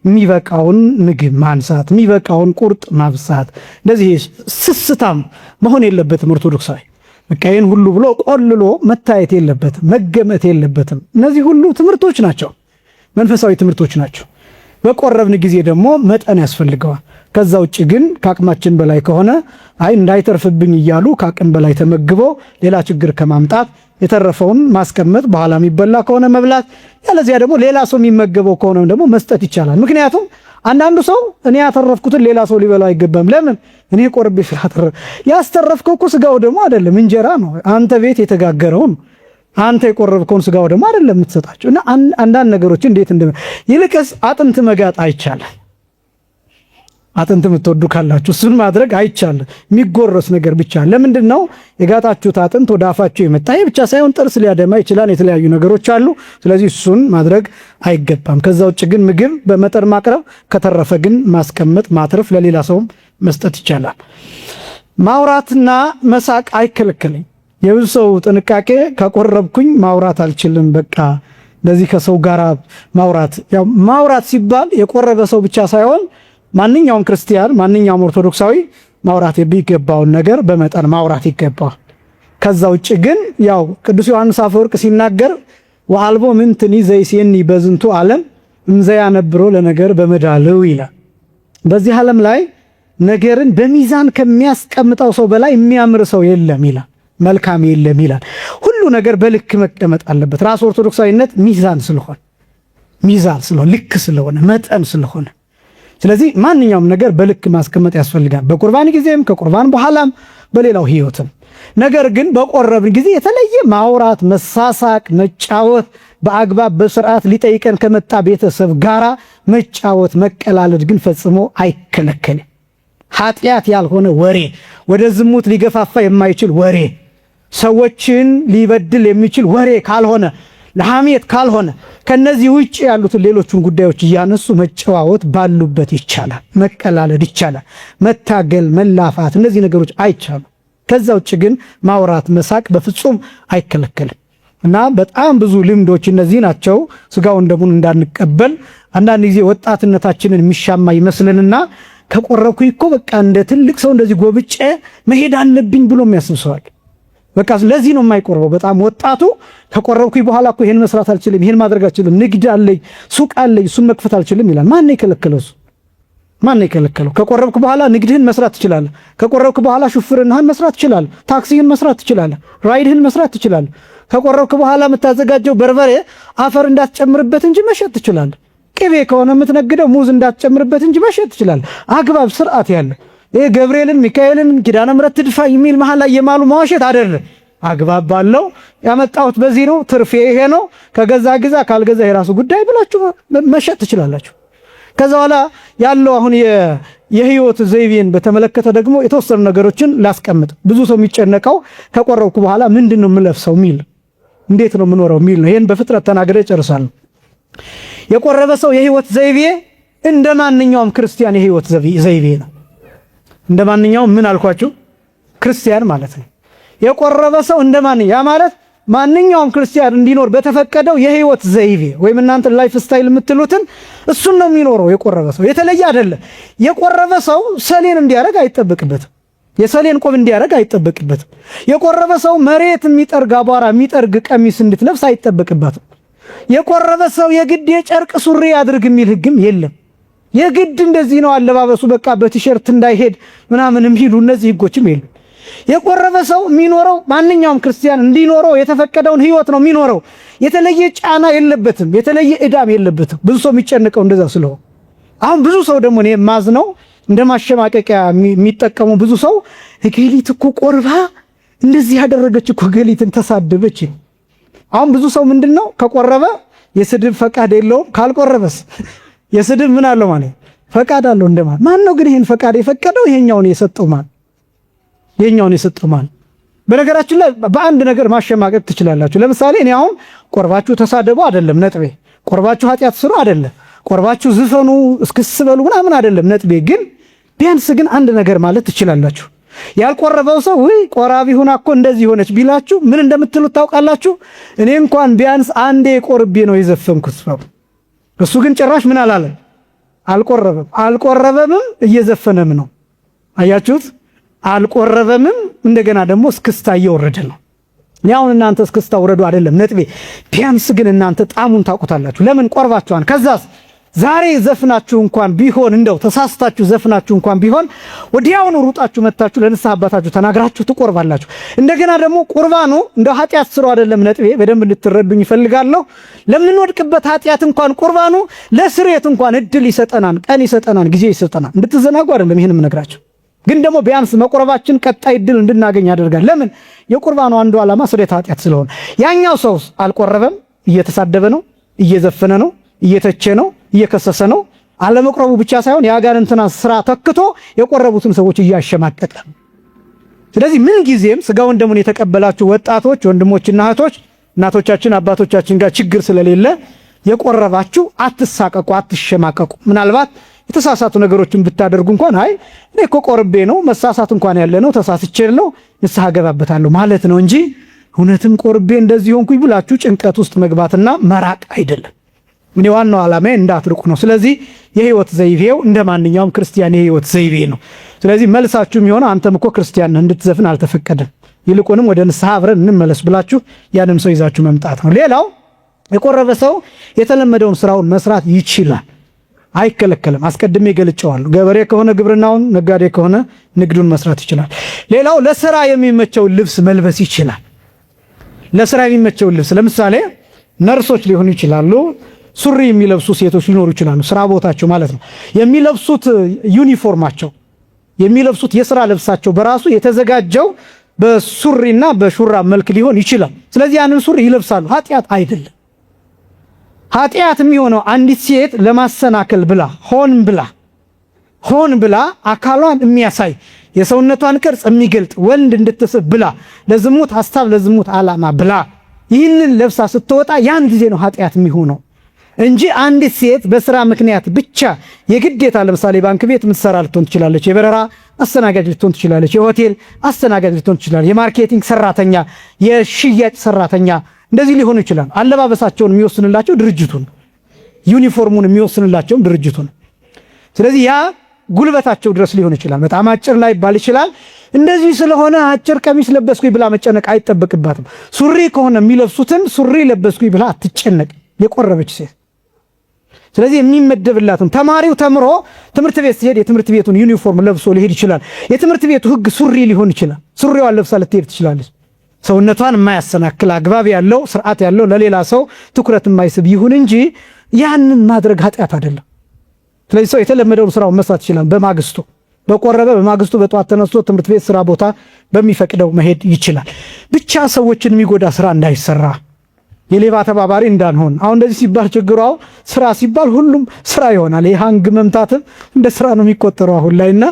የሚበቃውን ምግብ ማንሳት፣ የሚበቃውን ቁርጥ ማብሳት፣ እንደዚህ ስስታም መሆን የለበትም። ኦርቶዶክሳዊ በቃ ይህን ሁሉ ብሎ ቆልሎ መታየት የለበትም፣ መገመት የለበትም። እነዚህ ሁሉ ትምህርቶች ናቸው፣ መንፈሳዊ ትምህርቶች ናቸው። በቆረብን ጊዜ ደግሞ መጠን ያስፈልገዋል። ከዛ ውጭ ግን ከአቅማችን በላይ ከሆነ እንዳይተርፍብኝ እያሉ ከአቅም በላይ ተመግቦ ሌላ ችግር ከማምጣት የተረፈውን ማስቀመጥ፣ በኋላ የሚበላ ከሆነ መብላት፣ ያለዚያ ደግሞ ሌላ ሰው የሚመገበው ከሆነ ደግሞ መስጠት ይቻላል። ምክንያቱም አንዳንዱ ሰው እኔ ያተረፍኩትን ሌላ ሰው ሊበላው አይገባም። ለምን? እኔ ቆርቤ ስላተረፍ። ያስተረፍከው እኮ ስጋው ደግሞ አይደለም እንጀራ ነው፣ አንተ ቤት የተጋገረውን አንተ የቆረብከውን ስጋው ደግሞ አይደለም የምትሰጣቸው። እና አንዳንድ ነገሮች እንዴት ይልቅስ አጥንት መጋጥ አይቻልም። አጥንት የምትወዱ ካላችሁ እሱን ማድረግ አይቻልም። የሚጎረስ ነገር ብቻ። ለምንድን ነው የጋጣችሁት አጥንት ወደ አፋችሁ የመጣ? ይህ ብቻ ሳይሆን ጥርስ ሊያደማ ይችላል። የተለያዩ ነገሮች አሉ። ስለዚህ እሱን ማድረግ አይገባም። ከዛ ውጭ ግን ምግብ በመጠን ማቅረብ፣ ከተረፈ ግን ማስቀመጥ፣ ማትረፍ፣ ለሌላ ሰውም መስጠት ይቻላል። ማውራትና መሳቅ አይከለከልም። የብዙ ሰው ጥንቃቄ ከቆረብኩኝ ማውራት አልችልም፣ በቃ እንደዚህ ከሰው ጋር ማውራት ሲባል የቆረበ ሰው ብቻ ሳይሆን ማንኛውም ክርስቲያን ማንኛውም ኦርቶዶክሳዊ ማውራት የሚገባውን ነገር በመጠን ማውራት ይገባል። ከዛ ውጭ ግን ያው ቅዱስ ዮሐንስ አፈወርቅ ሲናገር ወአልቦ ምንትኒ ዘይሴኒ በዝንቱ ዓለም እምዘያነብሮ ለነገር በመዳልው ይላል። በዚህ ዓለም ላይ ነገርን በሚዛን ከሚያስቀምጠው ሰው በላይ የሚያምር ሰው የለም ይላል። መልካም የለም ይላል። ሁሉ ነገር በልክ መቀመጥ አለበት። ራስ ኦርቶዶክሳዊነት ሚዛን ስለሆነ ልክ ስለሆነ መጠን ስለሆነ ስለዚህ ማንኛውም ነገር በልክ ማስቀመጥ ያስፈልጋል። በቁርባን ጊዜም ከቁርባን በኋላም በሌላው ህይወትም ነገር ግን በቆረብን ጊዜ የተለየ ማውራት፣ መሳሳቅ፣ መጫወት በአግባብ በስርዓት ሊጠይቀን ከመጣ ቤተሰብ ጋራ መጫወት መቀላለድ ግን ፈጽሞ አይከለከልም። ኃጢአት ያልሆነ ወሬ፣ ወደ ዝሙት ሊገፋፋ የማይችል ወሬ፣ ሰዎችን ሊበድል የሚችል ወሬ ካልሆነ፣ ለሐሜት ካልሆነ ከነዚህ ውጪ ያሉትን ሌሎቹን ጉዳዮች እያነሱ መጨዋወት ባሉበት ይቻላል። መቀላለድ ይቻላል። መታገል፣ መላፋት እነዚህ ነገሮች አይቻሉም። ከዛ ውጭ ግን ማውራት፣ መሳቅ በፍጹም አይከለከልም። እና በጣም ብዙ ልምዶች እነዚህ ናቸው ስጋውን ደሙን እንዳንቀበል አንዳንድ ጊዜ ወጣትነታችንን የሚሻማ ይመስልንና ከቆረብኩኝ እኮ በቃ እንደ ትልቅ ሰው እንደዚህ ጎብጬ መሄድ አለብኝ ብሎ የሚያስብሰዋል። በቃ ለዚህ ነው የማይቆርበው። በጣም ወጣቱ ከቆረብኩኝ በኋላ እኮ ይሄን መስራት አልችልም፣ ይሄን ማድረግ አልችልም፣ ንግድ አለኝ፣ ሱቅ አለኝ፣ እሱን መክፈት አልችልም ይላል። ማን ነው የከለከለው? ማን የከለከለው? ከቆረብክ በኋላ ንግድህን መስራት ትችላለህ። ከቆረብክ በኋላ ሹፍርናህን መስራት ትችላለህ። ታክሲህን መስራት ትችላለህ። ራይድህን መስራት ትችላለህ። ከቆረብክ በኋላ የምታዘጋጀው በርበሬ አፈር እንዳትጨምርበት እንጂ መሸጥ ትችላለህ። ቅቤ ከሆነ የምትነግደው ሙዝ እንዳትጨምርበት እንጂ መሸጥ ትችላለህ። አግባብ ስርዓት ያለ ይሄ ገብርኤልን ሚካኤልን ኪዳነ ምሕረት ትድፋ የሚል መሃል ላይ የማሉ ማዋሸት አይደለም። አግባብ ባለው ያመጣሁት በዚህ ነው፣ ትርፌ ይሄ ነው፣ ከገዛ ግዛ፣ ካልገዛ የራሱ ጉዳይ ብላችሁ መሸጥ ትችላላችሁ። ከዛ በኋላ ያለው አሁን የህይወት ዘይቤን በተመለከተ ደግሞ የተወሰኑ ነገሮችን ላስቀምጥ። ብዙ ሰው የሚጨነቀው ከቆረብኩ በኋላ ምንድነው የምለብሰው ሚል፣ እንዴት ነው የምኖረው ሚል ነው። ይሄን በፍጥረት ተናግሬ ጨርሳለሁ። የቆረበ ሰው የህይወት ዘይቤ እንደ ማንኛውም ክርስቲያን የህይወት ዘይቤ ነው። እንደ ማንኛውም ምን አልኳችሁ? ክርስቲያን ማለት ነው። የቆረበ ሰው ያ ማለት ማንኛውም ክርስቲያን እንዲኖር በተፈቀደው የህይወት ዘይቤ ወይም እናንተ ላይፍ ስታይል የምትሉትን እሱን ነው የሚኖረው። የቆረበ ሰው የተለየ አይደለም። የቆረበ ሰው ሰሌን እንዲያረግ አይጠበቅበትም። የሰሌን ቆብ እንዲያረግ አይጠበቅበትም። የቆረበ ሰው መሬት የሚጠርግ አቧራ የሚጠርግ ቀሚስ እንድትለብስ አይጠበቅበትም። የቆረበ ሰው የግድ የጨርቅ ሱሪ ያድርግ የሚል ህግም የለም። የግድ እንደዚህ ነው አለባበሱ በቃ በቲሸርት እንዳይሄድ ምናምን የሚሉ እነዚህ ህጎችም የሉም። የቆረበ ሰው የሚኖረው ማንኛውም ክርስቲያን እንዲኖረው የተፈቀደውን ህይወት ነው የሚኖረው። የተለየ ጫና የለበትም፣ የተለየ እዳም የለበትም። ብዙ ሰው የሚጨነቀው እንደዛ ስለሆነ አሁን ብዙ ሰው ደግሞ እኔ ማዝነው እንደ ማሸማቀቂያ የሚጠቀሙ ብዙ ሰው ገሊት እኮ ቆርባ እንደዚህ ያደረገች እኮ ገሊትን ተሳደበች። አሁን ብዙ ሰው ምንድነው ከቆረበ የስድብ ፈቃድ የለውም፣ ካልቆረበስ የስድብ ምን አለው ማለት ፈቃድ አለው እንደማለት። ማን ነው ግን ይሄን ፈቃድ የፈቀደው? ይሄኛውን የሰጠው ማን? የኛውን የሰጠው ማን? በነገራችን ላይ በአንድ ነገር ማሸማቀቅ ትችላላችሁ። ለምሳሌ እኔ አሁን ቆርባችሁ ተሳደቡ አይደለም ነጥቤ፣ ቆርባችሁ ኃጢአት ስሩ አይደለም፣ ቆርባችሁ ዝፈኑ እስክስበሉ ምናምን አይደለም ነጥቤ። ግን ቢያንስ ግን አንድ ነገር ማለት ትችላላችሁ። ያልቆረበው ሰው ወይ ቆራቢ ሆና እኮ እንደዚህ ሆነች ቢላችሁ ምን እንደምትሉት ታውቃላችሁ? እኔ እንኳን ቢያንስ አንዴ ቆርቤ ነው የዘፈንኩት ሰው፣ እሱ ግን ጭራሽ ምን አላለ? አልቆረበምም እየዘፈነም ነው። አያችሁት? አልቆረበምም እንደገና ደግሞ እስክስታ እየወረደ ነው። ያውን እናንተ እስክስታ ወረዱ አይደለም ነጥቤ። ቢያንስ ግን እናንተ ጣሙን ታውቁታላችሁ። ለምን ቆርባችኋን? ከዛስ ዛሬ ዘፍናችሁ እንኳን ቢሆን እንደው ተሳስታችሁ ዘፍናችሁ እንኳን ቢሆን ወዲያውኑ ሩጣችሁ መታችሁ ለንስሐ አባታችሁ ተናግራችሁ ትቆርባላችሁ። እንደገና ደግሞ ቁርባኑ እንደ ኃጢአት ስሩ አይደለም ነጥቤ። በደንብ እንድትረዱኝ ይፈልጋለሁ። ለምንወድቅበት ኃጢአት እንኳን ቁርባኑ ለስርየት እንኳን እድል ይሰጠናል፣ ቀን ይሰጠናል፣ ጊዜ ይሰጠናል። እንድትዘናጉ አይደለም ይሄንም ነግራችሁ። ግን ደግሞ ቢያንስ መቆረባችን ቀጣይ እድል እንድናገኝ ያደርጋል። ለምን? የቁርባኑ አንዱ ዓላማ ስርየት ኃጢአት ስለሆነ። ያኛው ሰውስ አልቆረበም፣ እየተሳደበ ነው፣ እየዘፈነ ነው፣ እየተቸ ነው፣ እየከሰሰ ነው። አለመቁረቡ ብቻ ሳይሆን የአጋንንትን ስራ ተክቶ የቆረቡትን ሰዎች እያሸማቀቀ። ስለዚህ ምን ጊዜም ስጋውን ደሙን የተቀበላችሁ ወጣቶች፣ ወንድሞችና እህቶች፣ እናቶቻችን አባቶቻችን ጋር ችግር ስለሌለ የቆረባችሁ አትሳቀቁ፣ አትሸማቀቁ። ምናልባት የተሳሳቱ ነገሮችን ብታደርጉ እንኳን አይ እኔ እኮ ቆርቤ ነው መሳሳት እንኳን ያለ ነው ተሳስቼ ነው ንስሐ ገባበታለሁ ማለት ነው እንጂ እውነትም ቆርቤ እንደዚህ ሆንኩኝ ብላችሁ ጭንቀት ውስጥ መግባትና መራቅ አይደለም። እኔ ዋናው ዓላማዬ እንዳትርቁ ነው። ስለዚህ የህይወት ዘይቤው እንደ ማንኛውም ክርስቲያን የህይወት ዘይቤ ነው። ስለዚህ መልሳችሁ የሚሆነው አንተም እኮ ክርስቲያን ነህ እንድትዘፍን አልተፈቀደም፣ ይልቁንም ወደ ንስሐ አብረን እንመለስ ብላችሁ ያንን ሰው ይዛችሁ መምጣት ነው። ሌላው የቆረበ ሰው የተለመደውን ስራውን መስራት ይችላል፣ አይከለከልም። አስቀድሜ ገልጨዋለሁ። ገበሬ ከሆነ ግብርናውን፣ ነጋዴ ከሆነ ንግዱን መስራት ይችላል። ሌላው ለስራ የሚመቸውን ልብስ መልበስ ይችላል። ለስራ የሚመቸውን ልብስ ለምሳሌ ነርሶች ሊሆኑ ይችላሉ። ሱሪ የሚለብሱ ሴቶች ሊኖሩ ይችላሉ። ስራ ቦታቸው ማለት ነው። የሚለብሱት ዩኒፎርማቸው፣ የሚለብሱት የስራ ልብሳቸው በራሱ የተዘጋጀው በሱሪና በሹራብ መልክ ሊሆን ይችላል። ስለዚህ ያንን ሱሪ ይለብሳሉ። ኃጢአት አይደለም። ኃጢአት የሚሆነው አንዲት ሴት ለማሰናከል ብላ ሆን ብላ አካሏን የሚያሳይ የሰውነቷን ቅርጽ የሚገልጥ ወንድ እንድትስብ ብላ ለዝሙት ሐሳብ ለዝሙት ዓላማ ብላ ይህንን ለብሳ ስትወጣ ያን ጊዜ ነው ኃጢአት የሚሆነው እንጂ አንዲት ሴት በስራ ምክንያት ብቻ የግዴታ ለምሳሌ ባንክ ቤት የምትሰራ ልትሆን ትችላለች፣ የበረራ አስተናጋጅ ልትሆን ትችላለች፣ የሆቴል አስተናጋጅ ልትሆን ትችላለች፣ የማርኬቲንግ ሰራተኛ፣ የሽያጭ ሰራተኛ እንደዚህ ሊሆኑ ይችላል። አለባበሳቸውን የሚወስንላቸው ድርጅቱ ነው። ዩኒፎርሙን የሚወስንላቸው ድርጅቱ ነው። ስለዚህ ያ ጉልበታቸው ድረስ ሊሆን ይችላል። በጣም አጭር ላይ ባል ይችላል። እንደዚህ ስለሆነ አጭር ቀሚስ ለበስኩኝ ብላ መጨነቅ አይጠበቅባትም። ሱሪ ከሆነ የሚለብሱትን ሱሪ ለበስኩኝ ብላ አትጨነቅ የቆረበች ሴት። ስለዚህ የሚመደብላትም ተማሪው ተምሮ ትምህርት ቤት ሲሄድ የትምህርት ቤቱን ዩኒፎርም ለብሶ ሊሄድ ይችላል። የትምህርት ቤቱ ሕግ ሱሪ ሊሆን ይችላል። ሱሪዋን ለብሳ ልትሄድ ትችላለች። ሰውነቷን የማያሰናክል አግባብ ያለው ስርዓት ያለው ለሌላ ሰው ትኩረት የማይስብ ይሁን እንጂ ያንን ማድረግ ኃጢአት አይደለም። ስለዚህ ሰው የተለመደውን ስራውን መስራት ይችላል። በማግስቱ በጠዋት ተነስቶ ትምህርት ቤት፣ ስራ ቦታ በሚፈቅደው መሄድ ይችላል። ብቻ ሰዎችን የሚጎዳ ስራ እንዳይሰራ፣ የሌባ ተባባሪ እንዳንሆን። አሁን እንደዚህ ሲባል ችግሩ ስራ ሲባል ሁሉም ስራ ይሆናል። የሃንግ መምታትም እንደ ስራ ነው የሚቆጠረው አሁን ላይና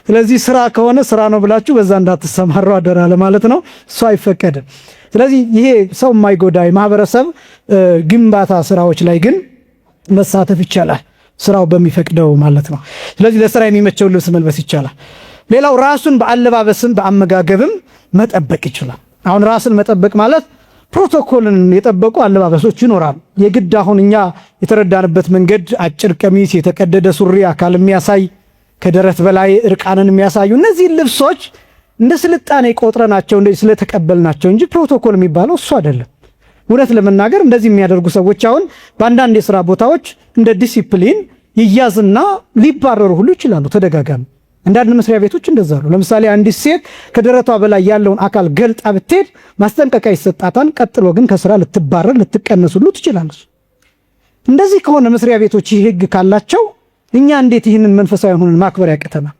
ስለዚህ ስራ ከሆነ ስራ ነው ብላችሁ በዛ እንዳትሰማሩ አደራ ለማለት ነው። እሱ አይፈቀድም። ስለዚህ ይሄ ሰው የማይጎዳ የማህበረሰብ ግንባታ ስራዎች ላይ ግን መሳተፍ ይቻላል፣ ስራው በሚፈቅደው ማለት ነው። ስለዚህ ለስራ የሚመቸው ልብስ መልበስ ይቻላል። ሌላው ራሱን በአለባበስም በአመጋገብም መጠበቅ ይችላል። አሁን ራስን መጠበቅ ማለት ፕሮቶኮልን የጠበቁ አለባበሶች ይኖራሉ። የግድ አሁን እኛ የተረዳንበት መንገድ አጭር ቀሚስ፣ የተቀደደ ሱሪ፣ አካል የሚያሳይ ከደረት በላይ እርቃንን የሚያሳዩ እነዚህ ልብሶች እንደ ስልጣኔ ቆጥረናቸው እንደዚህ ስለተቀበልናቸው እንጂ ፕሮቶኮል የሚባለው እሱ አይደለም። እውነት ለመናገር እንደዚህ የሚያደርጉ ሰዎች አሁን በአንዳንድ የሥራ ቦታዎች እንደ ዲሲፕሊን ይያዝና ሊባረሩ ሁሉ ይችላሉ። ተደጋጋሚ አንዳንድ መስሪያ ቤቶች እንደዛ ነው። ለምሳሌ አንዲት ሴት ከደረቷ በላይ ያለውን አካል ገልጣ ብትሄድ ማስጠንቀቂያ ይሰጣታል። ቀጥሎ ግን ከስራ ልትባረር ልትቀነስ ሁሉ ትችላለች። እንደዚህ ከሆነ መስሪያ ቤቶች ይህ ሕግ ካላቸው እኛ እንዴት ይህንን መንፈሳዊ ሆነን ማክበር ያቅተናል?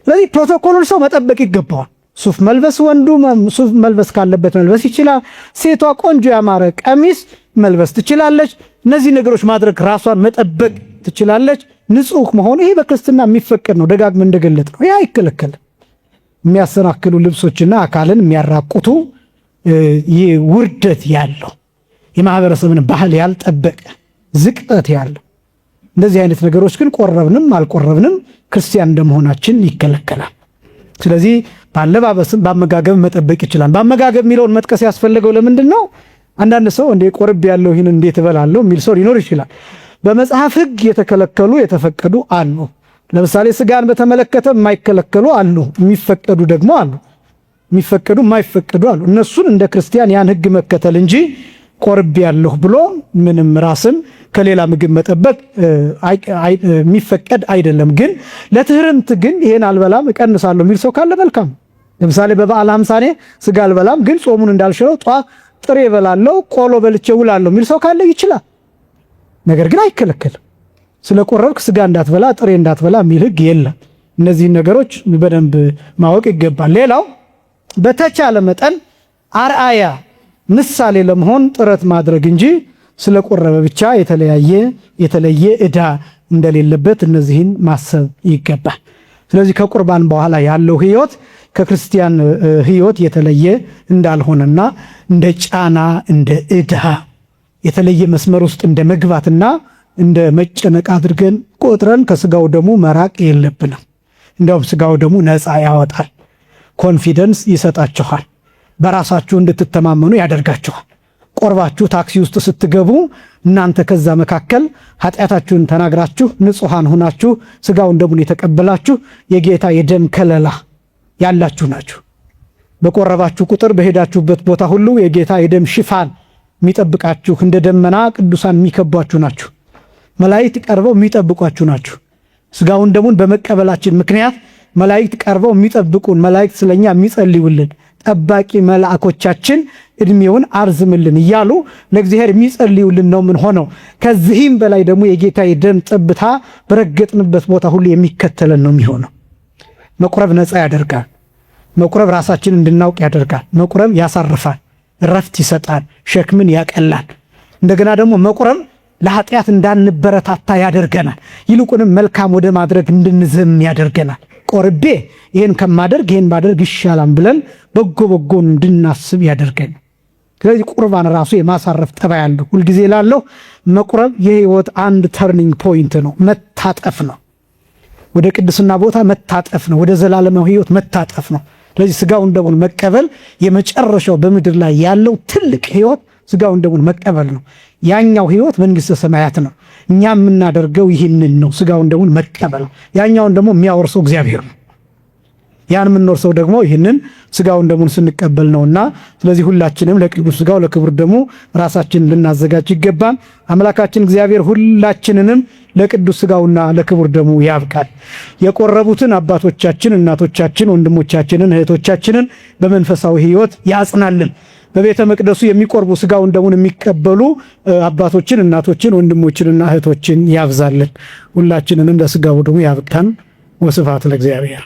ስለዚህ ፕሮቶኮሉን ሰው መጠበቅ ይገባዋል። ሱፍ መልበስ፣ ወንዱ ሱፍ መልበስ ካለበት መልበስ ይችላል። ሴቷ ቆንጆ ያማረ ቀሚስ መልበስ ትችላለች። እነዚህ ነገሮች ማድረግ ራሷን መጠበቅ ትችላለች። ንጹህ መሆኑ ይሄ በክርስትና የሚፈቀድ ነው። ደጋግመን እንደገለጥ ነው። ያ አይከለከልም። የሚያሰናክሉ ልብሶችና አካልን የሚያራቁቱ ይህ ውርደት ያለው የማህበረሰብን ባህል ያልጠበቀ ዝቅጠት ያለው እንደዚህ አይነት ነገሮች ግን ቆረብንም አልቆረብንም ክርስቲያን እንደመሆናችን ይከለከላል። ስለዚህ ባለባበስም ባመጋገብ መጠበቅ ይችላል። ባመጋገብ የሚለውን መጥቀስ ያስፈልገው ለምንድን ነው? አንዳንድ ሰው እንደ ቆርብ ያለው ይህን እንዴት እበላለሁ የሚል ሰው ሊኖር ይችላል። በመጽሐፍ ሕግ የተከለከሉ የተፈቀዱ አሉ። ለምሳሌ ስጋን በተመለከተ የማይከለከሉ አሉ፣ የሚፈቀዱ ደግሞ አሉ። የሚፈቀዱ የማይፈቀዱ አሉ። እነሱን እንደ ክርስቲያን ያን ሕግ መከተል እንጂ ቆርብ ያለሁ ብሎ ምንም ራስን ከሌላ ምግብ መጠበቅ የሚፈቀድ አይደለም። ግን ለትህርምት ግን ይሄን አልበላም እቀንሳለሁ የሚል ሰው ካለ መልካም። ለምሳሌ በበዓል ሃምሳኔ ስጋ አልበላም ግን ጾሙን እንዳልሽረው ጧት ጥሬ እበላለሁ ቆሎ በልቼ ውላለሁ የሚል ሰው ካለ ይችላል። ነገር ግን አይከለከልም። ስለቆረብክ ስጋ እንዳትበላ ጥሬ እንዳትበላ የሚል ሕግ የለም። እነዚህን ነገሮች በደንብ ማወቅ ይገባል። ሌላው በተቻለ መጠን አርአያ ምሳሌ ለመሆን ጥረት ማድረግ እንጂ ስለቆረበ ብቻ የተለየ ዕዳ እንደሌለበት እነዚህን ማሰብ ይገባል። ስለዚህ ከቁርባን በኋላ ያለው ሕይወት ከክርስቲያን ሕይወት የተለየ እንዳልሆነና እንደ ጫና እንደ ዕዳ የተለየ መስመር ውስጥ እንደ መግባትና እንደ መጨነቅ አድርገን ቆጥረን ከስጋው ደሙ መራቅ የለብንም። እንደውም ስጋው ደሙ ነፃ ያወጣል፣ ኮንፊደንስ ይሰጣችኋል፣ በራሳችሁ እንድትተማመኑ ያደርጋችኋል። ቆርባችሁ ታክሲ ውስጥ ስትገቡ እናንተ ከዛ መካከል ኃጢአታችሁን ተናግራችሁ ንጹሃን ሆናችሁ ስጋውን ደሙን የተቀበላችሁ የጌታ የደም ከለላ ያላችሁ ናችሁ። በቆረባችሁ ቁጥር በሄዳችሁበት ቦታ ሁሉ የጌታ የደም ሽፋን የሚጠብቃችሁ እንደ ደመና ቅዱሳን የሚከቧችሁ ናችሁ። መላእክት ቀርበው የሚጠብቋችሁ ናችሁ። ስጋውን ደሙን በመቀበላችን ምክንያት መላእክት ቀርበው የሚጠብቁን፣ መላእክት ስለኛ የሚጸልዩልን ጠባቂ መልአኮቻችን እድሜውን አርዝምልን እያሉ ለእግዚአብሔር የሚጸልዩልን ነው ምን ሆነው። ከዚህም በላይ ደግሞ የጌታ የደም ጠብታ በረገጥንበት ቦታ ሁሉ የሚከተለን ነው የሚሆነው። መቁረብ ነፃ ያደርጋል። መቁረብ ራሳችንን እንድናውቅ ያደርጋል። መቁረብ ያሳርፋል፣ ረፍት ይሰጣል፣ ሸክምን ያቀላል። እንደገና ደግሞ መቁረብ ለኃጢአት እንዳንበረታታ ያደርገናል። ይልቁንም መልካም ወደ ማድረግ እንድንዘም ያደርገናል። ቆርቤ ይህን ከማደርግ ይህን ባደርግ ይሻላል ብለን በጎን እንድናስብ ያደርገናል። ስለዚህ ቁርባን ራሱ የማሳረፍ ጠባይ ያለው ሁልጊዜ ላለው መቁረብ የህይወት አንድ ተርኒንግ ፖይንት ነው። መታጠፍ ነው። ወደ ቅድስና ቦታ መታጠፍ ነው። ወደ ዘላለማዊ ህይወት መታጠፍ ነው። ስለዚህ ስጋውን ደሙን መቀበል የመጨረሻው በምድር ላይ ያለው ትልቅ ህይወት ስጋውን ደሙን መቀበል ነው። ያኛው ህይወት መንግስተ ሰማያት ነው። እኛ የምናደርገው ይህንን ነው፣ ስጋውን ደሙን መቀበል። ያኛውን ደግሞ የሚያወርሰው እግዚአብሔር ነው። ያን የምንወርሰው ደግሞ ይህንን ስጋውን ደሙን ስንቀበል ነውና፣ ስለዚህ ሁላችንም ለቅዱስ ስጋው ለክቡር ደሙ ራሳችንን ልናዘጋጅ ይገባል። አምላካችን እግዚአብሔር ሁላችንንም ለቅዱስ ስጋውና ለክቡር ደሙ ያብቃል። የቆረቡትን አባቶቻችን፣ እናቶቻችን፣ ወንድሞቻችንን፣ እህቶቻችንን በመንፈሳዊ ህይወት ያጽናልን። በቤተ መቅደሱ የሚቆርቡ ስጋውን ደሙን የሚቀበሉ አባቶችን፣ እናቶችን፣ ወንድሞችንና እህቶችን ያብዛልን። ሁላችንንም ለስጋው ደሙ ያብቃን። ወስብሐት ለእግዚአብሔር።